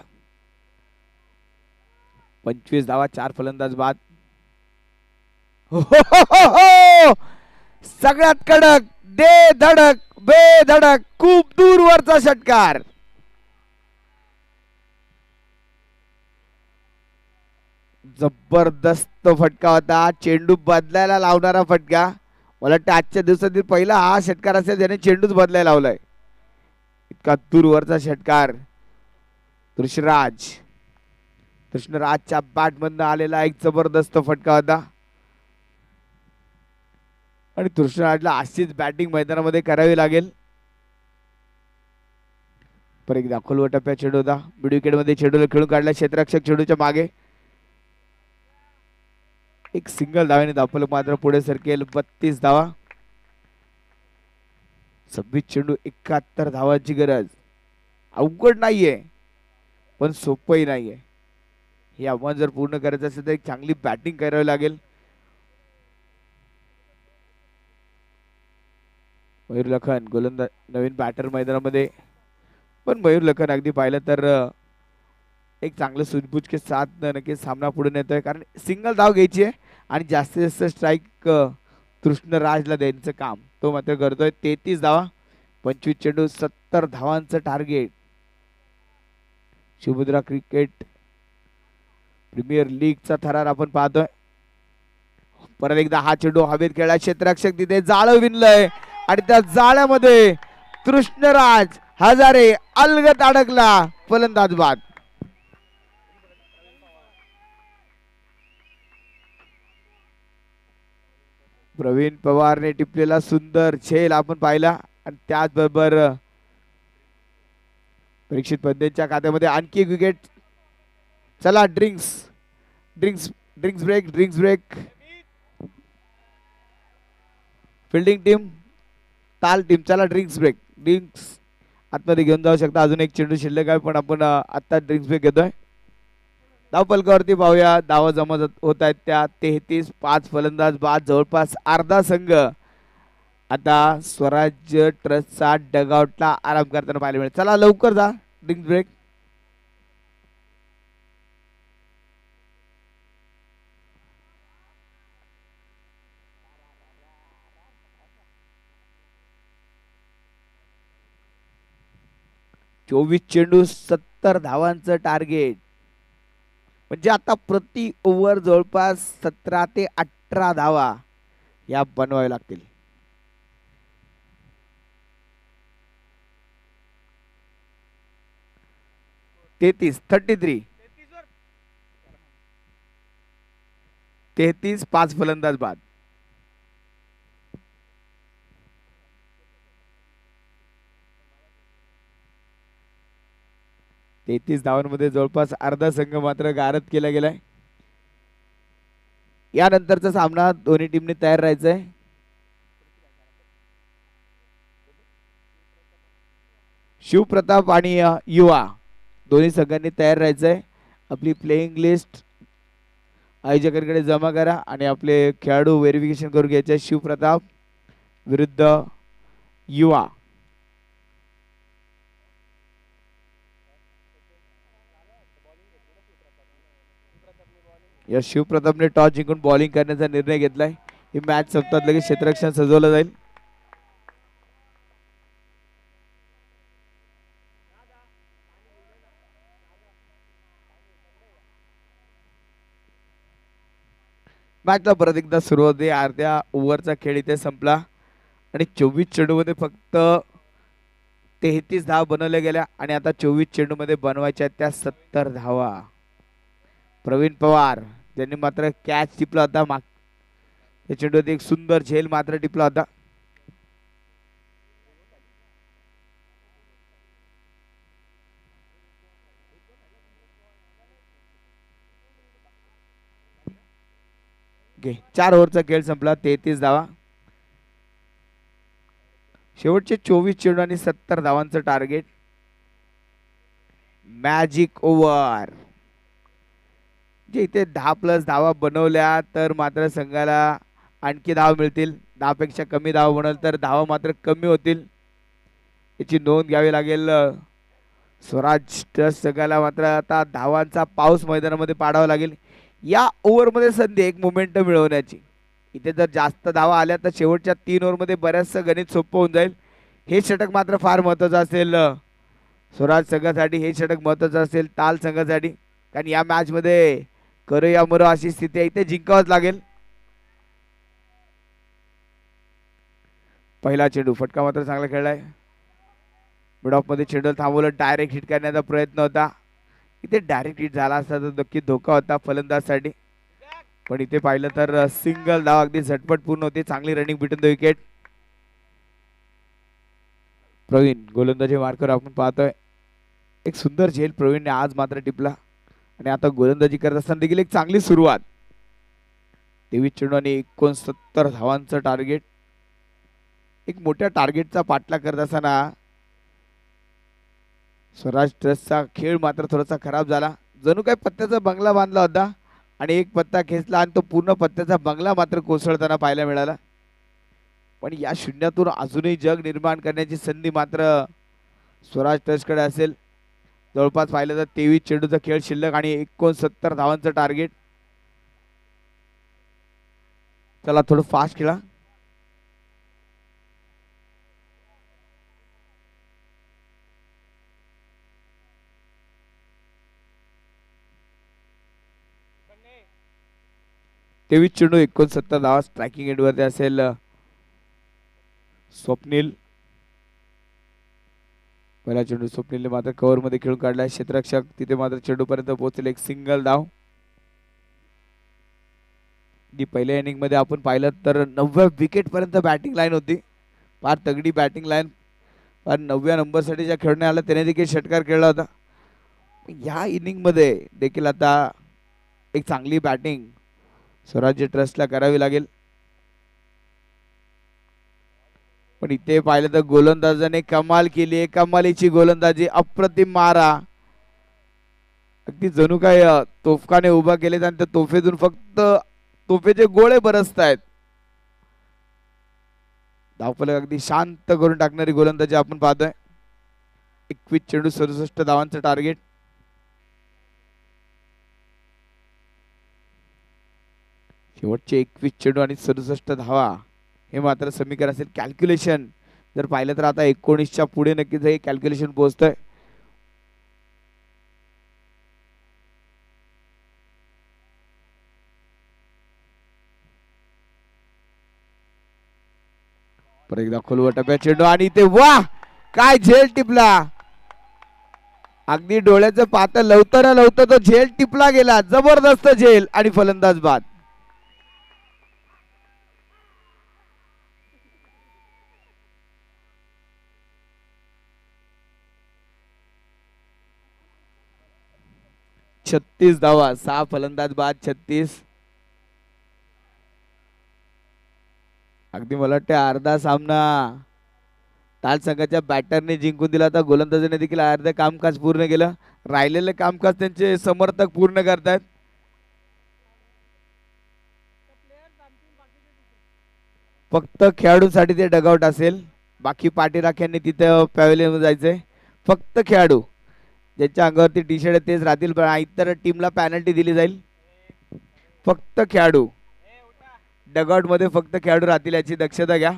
25 धावा, 4 फलंदाज बाद. सगळ्यात कडक, दे धडक, बेधडक, खूप दूरवरचा षटकार. जबरदस्त फटका होता. चेंडू बदलायला लावणारा फटका. मला वाटतं आजच्या दिवसातील पहिला हा षटकार असेल ज्याने चेंडूच बदलायला लावलाय. इतका दूरवरचा षटकार. कृष्णराजच्या बॅट मधनं आलेला एक जबरदस्त फटका होता आणि कृष्णराजला अशीच बॅटिंग मैदानामध्ये करावी लागेल. पर एकदा खोलवर टप्प्यात चेंडू होता. मिड विकेट मध्ये चेंडूला खेळून काढला. क्षेत्ररक्षक चेंडूच्या मागे. एक सिंगल धावेने दाखवलं मात्र पुढे सरकेल. 32 धावा. 26 चेंडू 71 धावांची गरज. अवघड नाहीये पण सोपंही नाहीये. हे आव्हान जर पूर्ण करायचं असेल तर एक चांगली बॅटिंग करावी लागेल. मयूर लखन गोलंदाज नवीन बॅटर मैदानामध्ये. पण मयूर लखन अगदी पाहिलं तर एक चांगलं सूझबूझ के साथ नक्कीच सामना पुढे नेतोय, कारण सिंगल धाव घ्यायची आहे आणि जास्तीत जास्त स्ट्राईक कृष्णराजला द्यायचं काम तो मात्र करतोय. 33 धावा, 25 चेंडू, 70 धावांचं टार्गेट. शिवमुद्रा क्रिकेट प्रीमियर लीगचा थरार आपण पाहतोय. परत एकदा हा चेंडू हवेत खेळला, क्षेत्ररक्षक तिथे जाळं विणलंय आणि त्या जाळ्यामध्ये कृष्णराज हजारे अलगत अडकला. फलंदाज बाद. प्रवीण पवारने टिपलेला सुंदर झेल आपण पाहिला आणि त्याचबरोबर परीक्षित पंतेच्या खात्यामध्ये आणखी एक विकेट. चला drinks drinks drinks break drinks break. Fielding team, ताल टीम, चला ड्रिंक्स ब्रेक. ड्रिंक्स आतमध्ये घेऊन जाऊ शकता. अजून एक चेंडू शिल्लक आहे पण आपण आता ड्रिंक्स ब्रेक घेतोय. धाव फलकावरती पाहूया धावा जमा होत आहेत त्या 33. 5 फलंदाज बाद. जवळपास अर्धा संघ आता स्वराज्य ट्रस्टचा डगआउटला आराम करताना पाहायला मिळेल. चला लवकर जा. Drinks break. चोवीस चेंडू 70 धावांचं टार्गेट. म्हणजे आता प्रति ओव्हर जवळपास 17 ते 18 धावा या बनवाव्या लागतील. तेहतीस 5 फलंदाज बाद. तेहतीस धावांमध्ये जवळपास अर्धा संघ मात्र गारद केला गेलाय. यानंतरचा सामना दोन्ही टीमने तयार राहायचंय. शिवप्रताप आणि युवा दोन्ही संघांनी तयार राहायचंय. आपली प्लेइंग लिस्ट आयोजकांकडे जमा करा आणि आपले खेळाडू व्हेरिफिकेशन करून घ्यायचे. शिवप्रताप विरुद्ध युवा. या शिवप्रतापने टॉस जिंकून बॉलिंग करण्याचा निर्णय घेतलाय. ही मॅच संपतात लगेच क्षेत्ररक्षण सजवलं जाईल. मॅचला परत एकदा सुरुवात आहे. अर्ध्या ओव्हरचा खेळ इथे संपला आणि 24 चेंडूमध्ये फक्त 33 धावा बनवल्या गेल्या आणि आता 24 चेंडूमध्ये बनवायच्या त्या 70 धावा. प्रवीण पवार ज्यांनी मात्र कॅच टिपला होता. त्या चेंडूत एक सुंदर झेल मात्र टिपला होता. ओके 4 ओव्हरचा खेळ संपला. 33 धावा. शेवटचे 24 चेंडू आणि 70 धावांचं टार्गेट. Magic over. जे इथे 10+ धावा बनवल्या तर मात्र संघाला आणखी धावा मिळतील. 10 पेक्षा कमी धावा बनवल तर धावा मात्र कमी होतील. याची नोंद घ्यावी लागेल. स्वराज ट्रस्ट संघाला मात्र आता धावांचा पाऊस मैदानामध्ये पाडावा लागेल. या ओव्हरमध्ये संधी एक मोमेंट मिळवण्याची. इथे जर जास्त धावा आल्या तर शेवटच्या 3 ओव्हरमध्ये बऱ्याचसं गणित सोपं होऊन जाईल. हे षटक मात्र फार महत्त्वाचं असेल स्वराज संघासाठी. हे षटक महत्त्वाचं असेल ताल संघासाठी. कारण या मॅचमध्ये करो या मरो अशी स्थिती आहे. इथे जिंकावंच लागेल. पहिला चेंडू फटका मात्र चांगला खेळलाय. मिड ऑफ मध्ये चेंडू थांबवलं. डायरेक्ट हिट करण्याचा प्रयत्न होता. इथे डायरेक्ट हिट झाला असता तर नक्की धोका होता फलंदाजसाठी. पण इथे पाहिलं तर सिंगल धाव अगदी झटपट पूर्ण होती. चांगली running between the wicket. Pravin गोलंदाजी मार्कर आपण पाहतोय. एक सुंदर झेल प्रवीणने आज मात्र टिपला आणि आता गोलंदाजी करत असताना देखील एक चांगली सुरुवात. 23 चेंडू आणि 69 धावांचं टार्गेट. एक मोठ्या टार्गेटचा पाठलाग करत असताना स्वराज ट्रस्टचा खेळ मात्र थोडासा खराब झाला. जणू काही पत्त्याचा बंगला बांधला होता आणि एक पत्ता खेचला आणि तो पूर्ण पत्त्याचा बंगला मात्र कोसळताना पाहायला मिळाला. पण या शून्यातून अजूनही जग निर्माण करण्याची संधी मात्र स्वराज ट्रस्टकडे असेल. जवळपास पाहिलं तर 23 चेंडूचा खेळ शिल्लक आणि 69 धावांचं टार्गेट. चला थोडं फास्ट खेळा. 23 चेंडू 69 धावा. स्ट्रायकिंग एंडवरती असेल स्वप्नील. पहिला चेंडू स्वप्नीलने मात्र कव्हर मध्ये खेळून काढला. क्षेत्ररक्षक तिथे मात्र चेंडू पर्यंत पोहोचले. एक सिंगल धाव. पहिल्या इनिंग मध्ये आपण पाहिलं तर 9व्या विकेट पर्यंत बॅटिंग लाईन होती. फार तगडी बॅटिंग लाईन. फार 9व्या नंबर साठी ज्या खेळण्यात आला त्याने देखील षटकार खेळला होता. या इनिंग मध्ये देखील आता एक चांगली बॅटिंग स्वराज्य ट्रस्टला करावी लागेल. पण इथे पाहिलं तर गोलंदाजाने कमाल केली आहे. कमालीची गोलंदाजी. अप्रतिम मारा. अगदी जणू काय तोफखाने उभा केलेत आणि त्या तोफेतून फक्त तोफेचे गोळे बरसतायत. धावफलक अगदी शांत करून टाकणारी गोलंदाजी आपण पाहतोय. 21 चेंडू 67 धावांचं टार्गेट. शेवटचे 21 चेंडू आणि 67 धावा हे मात्र समीकरण असेल. कॅल्क्युलेशन जर पाहिलं तर आता 19च्या पुढे नक्कीच हे कॅल्क्युलेशन पोहोचतंय. परत एकदा खोलवर टप्प्या चेंडू आणि ते वा काय झेल टिपला. अगदी डोळ्याचं पातळ लवतर लवतर तो झेल टिपला गेला. जबरदस्त झेल आणि फलंदाज बाद. छत्तीस धावा. 6 फलंदाज बाद. 36. अगदी मला वाटतं अर्धा सामना ताल संघाच्या बॅटरने जिंकून दिला. आता गोलंदाजाने देखील अर्ध कामकाज पूर्ण केलं. राहिलेले कामकाज त्यांचे समर्थक पूर्ण करतात. फक्त खेळाडूंसाठी ते डगआउट असेल. बाकी पाठीराख्यांनी तिथे पॅव्हेलियन जायचंय. फक्त खेळाडू ज्यांच्या अंगावरती टी शर्ट आहे तेच राहतील. इतर टीमला पॅनल्टी दिली जाईल. फक्त खेळाडू डगआउट मध्ये फक्त खेळाडू राहतील याची दक्षता घ्या.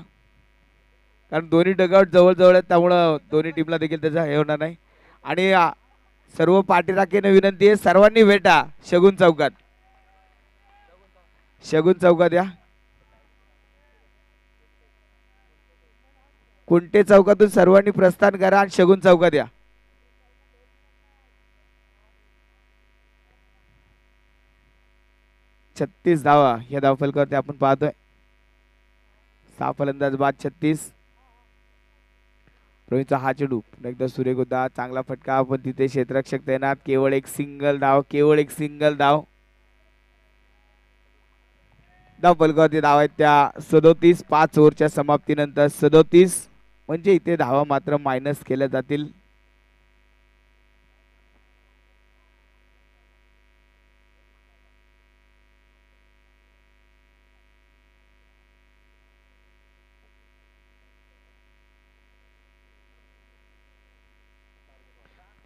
कारण दोन्ही डगआउट जवळ आहेत त्यामुळं दोन्ही टीमला देखील त्याचा हे होणार नाही. आणि सर्व पाठीराखेने विनंती आहे सर्वांनी भेटा शगुन चौकात. शगुन चौकात या. कुंटे चौकातून सर्वांनी प्रस्थान करा आणि शगुन चौकात या. छत्तीस धावा या धावफलकावरती आपण पाहतोय. 6 फलंदाज बाद. 36. रोहितचा हा चेंडू एकदा सुरेख होता. चांगला फटका. पण तिथे क्षेत्ररक्षक तैनात. केवळ एक सिंगल धाव. केवळ एक सिंगल धाव. धावफलकावरती धावा आहेत त्या 37. 5 ओव्हरच्या समाप्तीनंतर 37. म्हणजे इथे धावा मात्र मायनस केल्या जातील.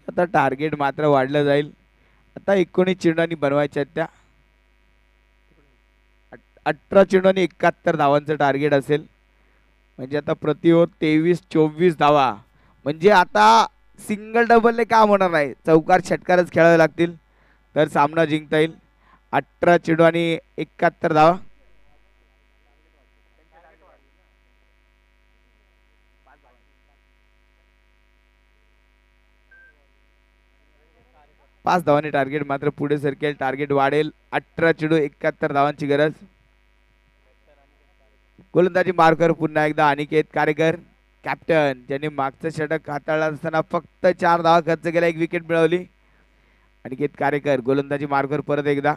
आता टार्गेट मात्र वाढलं जाईल. आता 19 चेंडूंनी बनवायच्या आहेत त्या. 18 चेंडूंनी 71 धावांचं टार्गेट असेल. म्हणजे आता प्रति ओव्हर 23-24 धावा. म्हणजे आता सिंगल डबलने काम होणार नाही. चौकार षटकारच खेळावे लागतील तर सामना जिंकता येईल. 18 चेंडू आणि 71 धावा. पाच धावांनी टार्गेट मात्र पुढे सरकेल. टार्गेट वाढेल. 18 चेंडू 71 धावांची गरज. गोलंदाजी मार्कर पुन्हा एकदा अनिकेत कारेकर कॅप्टन ज्यांनी मागचं षटक हाताळला असताना फक्त 4 धावा खर्च केला. 1 विकेट मिळवली. अनिकेत कारेकर गोलंदाजी मार्कर परत एकदा.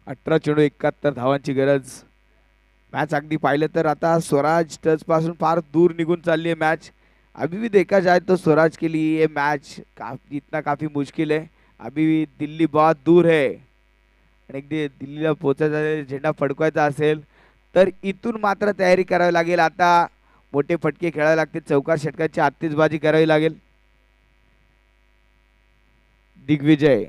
अठरा चेंडू 71 धावांची गरज. मॅच अगदी पाहिलं तर आता स्वराज टच पासून फार दूर निघून चालली आहे मॅच. अभी भी देखा जाए तो स्वराज के लिए ये मैच जीतना काफी मुश्किल है. अभी दिल्ली बहुत दूर है. आणि दिल्लीला पोहोचायचा झेंडा फडकवायचा असेल तर इथून मात्र तयारी करावी लागेल. आता मोठे फटके खेळावे लागतील. चौकार षटकाची आतिषबाजी करावी लागेल. दिग्विजय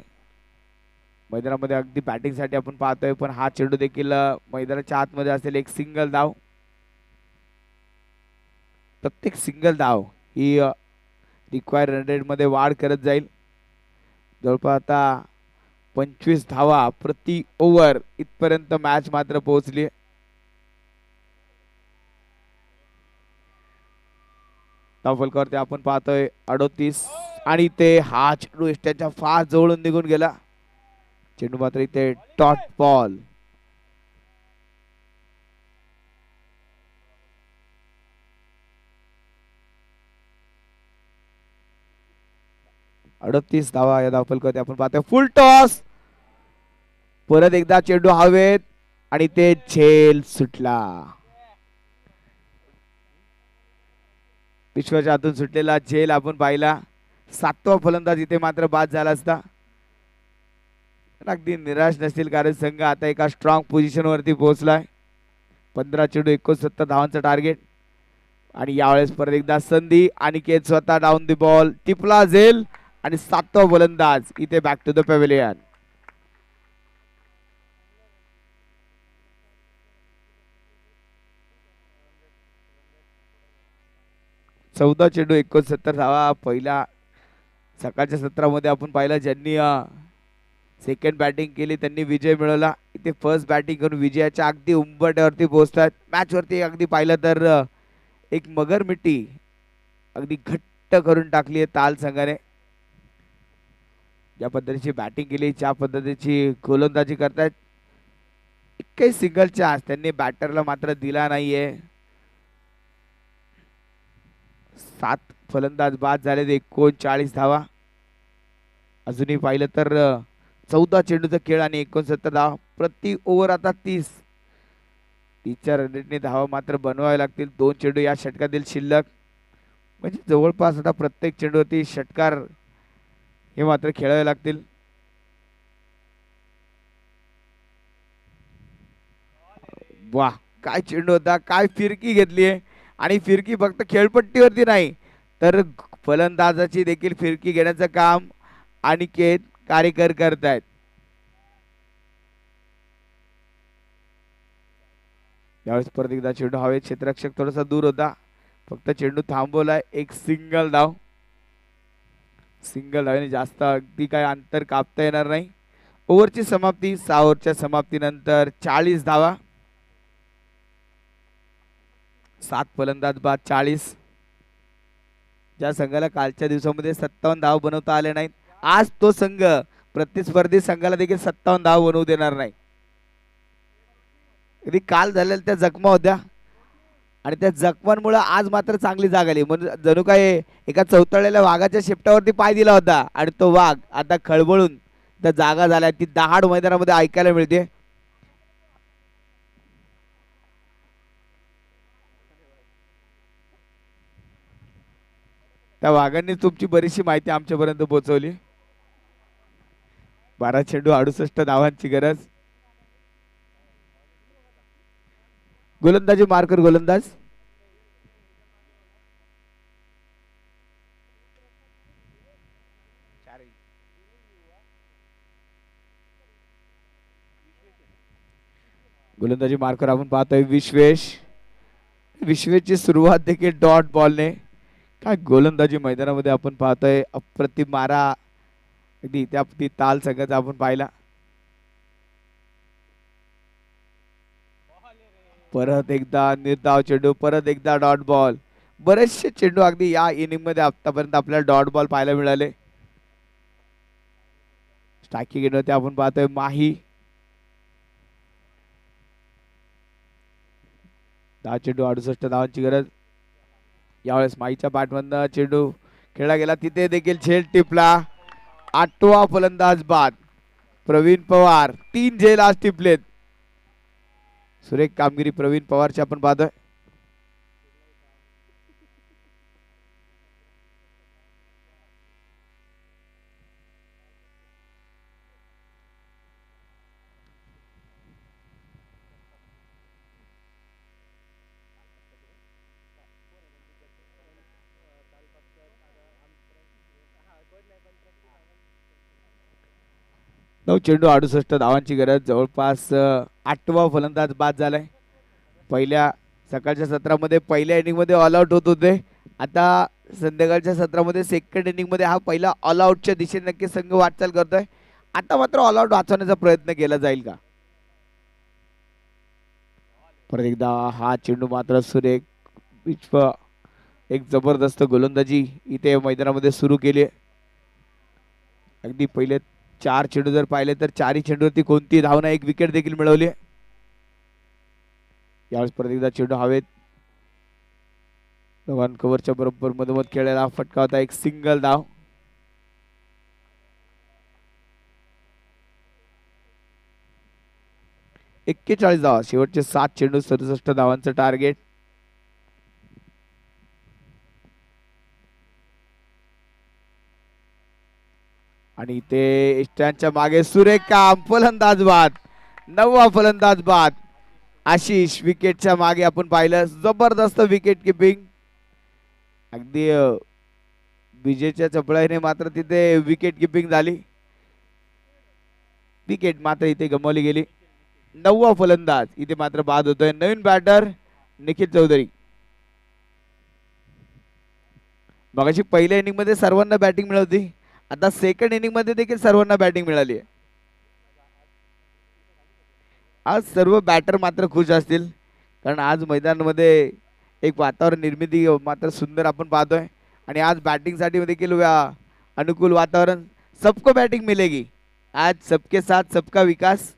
मैदानामध्ये अगदी बॅटिंगसाठी आपण पाहतोय पण हा चेंडू देखील मैदानाच्या आतमध्ये असेल. एक सिंगल धाव. प्रत्येक सिंगल धाव ही रिक्वायर रन रेट मध्ये वाढ करत जाईल. जवळपास आता 25 धावा प्रति ओव्हर इथपर्यंत मॅच मात्र पोहोचली. फलकावरती आपण पाहतोय 38 आणि ते हा चेंडू एष्ट्याच्या फार जवळून निघून गेला. चेंडू मात्र इथे डॉट बॉल. अडतीस धावा या धावफलकावरती आपण पाहतोय. फुल टॉस. परत एकदा चेंडू हवेत आणि ते झेल सुटला. विश्वाच्या हातून सुटलेला झेल आपण पाहिला. 7वा फलंदाज इथे मात्र बाद झाला असता. अगदी निराश नसतील कारण संघ आता एका स्ट्रॉंग पोझिशन वरती पोहोचलाय. 15 चेंडू 69 धावांचं टार्गेट आणि यावेळेस परत एकदा संधी. अनिकेत स्वतः डाऊन द बॉल टिपला झेल आणि 7वा फलंदाज इथे बॅक टू द पॅव्हिलियन. चौदा चेंडू 69 धावा. पहिल्या सकाळच्या सत्रामध्ये आपण पाहिलं ज्यांनी सेकंड बॅटिंग केली त्यांनी विजय मिळवला. इथे फर्स्ट बॅटिंग करून विजयाच्या अगदी उंबरठ्यावरती पोहोचतात. मॅच वरती अगदी पाहिलं तर एक मगर मिट्टी अगदी घट्ट करून टाकली आहे ताल संघाने. ज्या पद्धतीची बॅटिंग केली ज्या पद्धतीची गोलंदाजी करतायत. एकही सिंगल चान्स त्यांनी बॅटरला मात्र दिला नाहीये. 7 फलंदाज बाद झाले. 39 धावा. अजूनही पाहिलं तर 14 चेंडूचा खेळ आणि 69 धावा प्रति ओव्हर. आता 30च्या रन रेटने धावा मात्र बनवावे लागतील. 2 चेंडू या षटकातील शिल्लक म्हणजे जवळपास आता प्रत्येक चेंडूवरती षटकार हे मात्र खेळावे लागतील. वाह काय चेंडू होता. काय फिरकी घेतली आहे आणि फिरकी फक्त खेळपट्टीवरती नाही तर फलंदाजाची देखील फिरकी घेण्याचं काम अनिकेत कारेकर करतायत. यावेळेस परत एकदा चेंडू हवेत. क्षेत्ररक्षक थोडासा दूर होता फक्त चेंडू थांबवलाय. एक सिंगल धाव. सिंगल धावेने जास्त अगदी काय अंतर कापता येणार नाही. ओव्हरची समाप्ती. 6 ओव्हरच्या समाप्तीनंतर 40 धावा. 7 फलंदाज बाद 40. ज्या संघाला कालच्या दिवसामध्ये 57 धाव बनवता आले नाहीत आज तो संघ प्रतिस्पर्धी संघाला देखील 57 धाव बनवू देणार नाही. कधी काल झालेल्या त्या जखमा होत्या आणि त्या जखमांमुळे आज मात्र चांगली जाग आली. म्हणजे जणू काय एका चवतळलेल्या वाघाच्या शेपटावरती पाय दिला होता आणि तो वाघ आता खळबळून त्या जागा झाल्या. ती दहाड मैदानामध्ये ऐकायला मिळते. त्या वाघांनी तुमची बरीचशी माहिती आमच्यापर्यंत पोहोचवली. 12 चेंडू 68 धावांची गरज. गोलंदाजी मार्कर गोलंदाज गोलंदाजी मार्कर आपण पाहतोय विश्वेश. विश्वेशची सुरुवात देखील डॉट बॉलने. काय गोलंदाजी मैदानामध्ये आपण पाहतोय. अप्रतिम मारा अगदी त्या ताल संघाचा आपण पाहिला. परत एकदा निर्धाव चेंडू. परत एकदा डॉट बॉल. बरेचसे चेंडू अगदी या इनिंग मध्ये आतापर्यंत आपल्याला डॉट बॉल पाहायला मिळाले. स्ट्रायकिंग एंडवरती आपण पाहतोय माही. 10 चेंडू 68 धावांची गरज. यावेळेस माईच्या बॅटमधनं चेंडू खेळला गेला. तिथे देखील झेल टिपला. 8वा फलंदाज बाद. प्रवीण पवार. 3 झेल आज टिपलेत. सुरेख कामगिरी प्रवीण पवारची आपण पाहतोय. नऊ चेंडू 68 धावांची गरज. जवळपास 8वा फलंदाज बाद झालाय. पहिल्या सकाळच्या सत्रामध्ये पहिल्या इनिंग मध्ये ऑल आउट होत होते, आता संध्याकाळच्या सत्रामध्ये सेकंड इनिंग मध्ये हा पहिला ऑल आउटच्या दिशेने नक्की संघ वाटचाल करतोय. आता मात्र ऑल आउट वाचवण्याचा प्रयत्न केला जाईल का? परत एकदा हा चेंडू मात्र सुरेख विश्व एक जबरदस्त गोलंदाजी इथे मैदानामध्ये सुरू केली आहे. अगदी पहिले 4 चेंडू जर पाहिले तर 4ही चेंडूवरती कोणती धाव नाही, एक विकेट देखील मिळवली आहे. यावेळेस परत एकदा चेंडू हवेत धवन कव्हरच्या बरोबर मधोमध खेळायला फटका होता, एक सिंगल धाव. एक 41 धावा, शेवटचे 7 चेंडू 67 धावांचं टार्गेट. आणि ते स्टँडच्या मागे सुरेख काम, फलंदाज बाद, 9वा फलंदाज बाद. आशिष विकेटच्या मागे आपण पाहिलं जबरदस्त विकेट किपिंग. अगदी विजेच्या चपळाईने मात्र तिथे विकेट किपिंग झाली. विकेट मात्र इथे गमावली गेली. 9वा फलंदाज इथे मात्र बाद होतोय. नवीन बॅटर निखिल चौधरी. मगाशी पहिल्या इनिंग मध्ये सर्वांना बॅटिंग मिळवती, आता सेकंड इनिंग मध्ये देखील सर्वांना बॅटिंग मिळाली आहे. आज सर्व बॅटर मात्र खुश असतील, कारण आज मैदानामध्ये एक वातावरण निर्मिती मात्र सुंदर आपण पाहतोय. आणि आज बॅटिंगसाठी देखील अनुकूल वातावरण. सबको बॅटिंग मिलेगी आज, सबके साथ सबका विकास.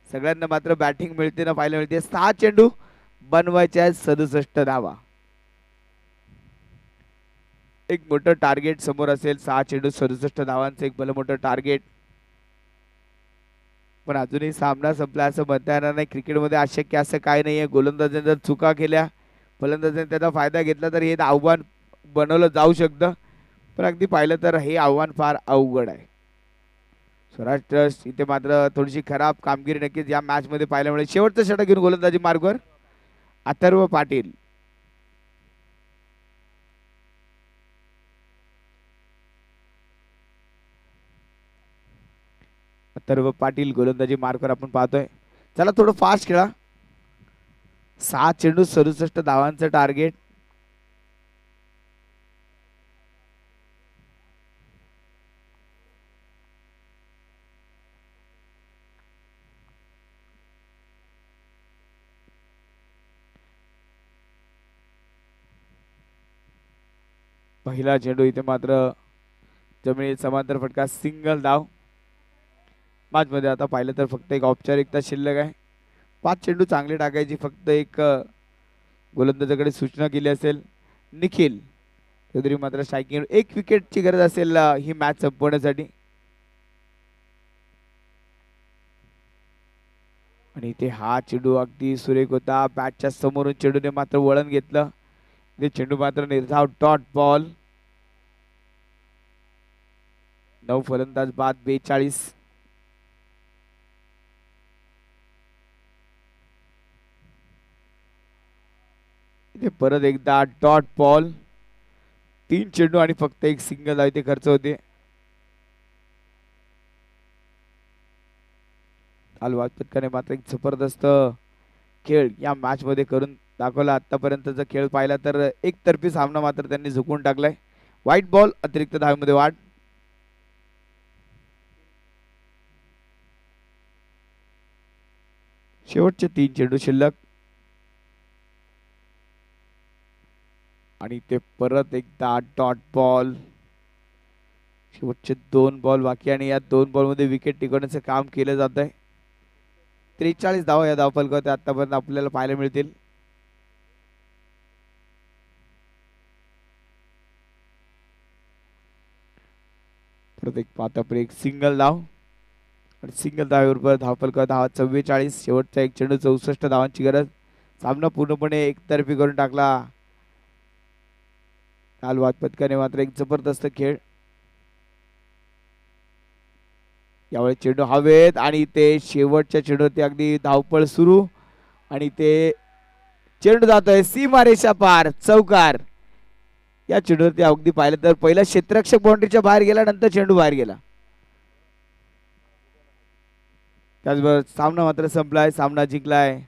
सगळ्यांना मात्र बॅटिंग मिळते ना पाहायला मिळते. 6 चेंडू बनवायचे आहेत 67 धावा. एक मोठं टार्गेट समोर असेल. 6 चेंडू 67 धावांचं एक भलं मोठं टार्गेट. पण अजूनही सामना संपला असं म्हणता येणार नाही. क्रिकेटमध्ये अशक्य असं काय नाहीये. गोलंदाजाने जर चुका केल्या, फलंदाजाने त्याचा फायदा घेतला तर हे आव्हान बनवलं जाऊ शकतं. पण अगदी पाहिलं तर हे आव्हान फार अवघड आहे. स्वराज ट्रस्ट इथे मात्र थोडीशी खराब कामगिरी नक्कीच या मॅच मध्ये पाहायला मिळेल. शेवटचं षटक घेऊन गोलंदाजी मार्गवर अथर्व पाटील. अथर्व पाटील गोलंदाजी मार्कवर आपण पाहतोय. चला थोडं फास्ट खेळा. 6 चेंडू 67 धावांचं टार्गेट. पहिला चेंडू इथे मात्र जमिनीत समांतर फटका, सिंगल धाव. मॅच मध्ये आता पाहिलं तर फक्त एक औपचारिकता शिल्लक आहे. 5 चेंडू चांगले टाकायची फक्त एक गोलंदाजाकडे सूचना केली असेल. निखिल चौधरी मात्र स्ट्रायकिंग, एक विकेटची गरज असेल ही मॅच संपवण्यासाठी. आणि इथे हा चेंडू अगदी सुरेख होता. बॅटच्या समोरून चेंडूने मात्र वळण घेतलं. ते चेंडू मात्र निर्धाव डॉट बॉल. 9 फलंदाज बाद, 42. इथे परत एकदा डॉट बॉल. 3 चेंडू आणि फक्त एक सिंगल इथे खर्च होते. अलवाज पटकाने मात्र एक जबरदस्त खेळ या मॅच मध्ये करून दाखवला. आतापर्यंतचा खेळ पाहिला तर एकतर्फी सामना मात्र त्यांनी झुकून टाकलाय. व्हाईट बॉल, अतिरिक्त धावेमध्ये वाढ. शेवटचे 3 चेंडू शिल्लक. आणि ते परत एकदा डॉट बॉल. शेवटचे 2 बॉल बाकी आणि या 2 बॉल मध्ये विकेट टिकवण्याचं काम केलं जात आहे. 43 धावा या धावफलकावर आतापर्यंत आपल्याला पाहायला मिळतील. परत एक पाहता एक सिंगल धाव आणि सिंगल धावेबरोबर धावफलकावर धावा 44. शेवटचा एक चेंडू 64 धावांची गरज. सामना पूर्णपणे एकतर्फी करून टाकला. अलवाज पथकाने मात्र एक जबरदस्त खेळ. यावेळी चेंडू हवेत आणि ते शेवटच्या चेंडूवरती अगदी धावपळ सुरू. आणि ते चेंडू जातोय सीमारेषा पार, चौकार. या चेंडूवरती अगदी पाहिलं तर पहिला क्षेत्ररक्षक बाउंड्रीच्या बाहेर गेला, नंतर चेंडू बाहेर गेला. त्याचबरोबर सामना मात्र संपलाय, सामना जिंकलाय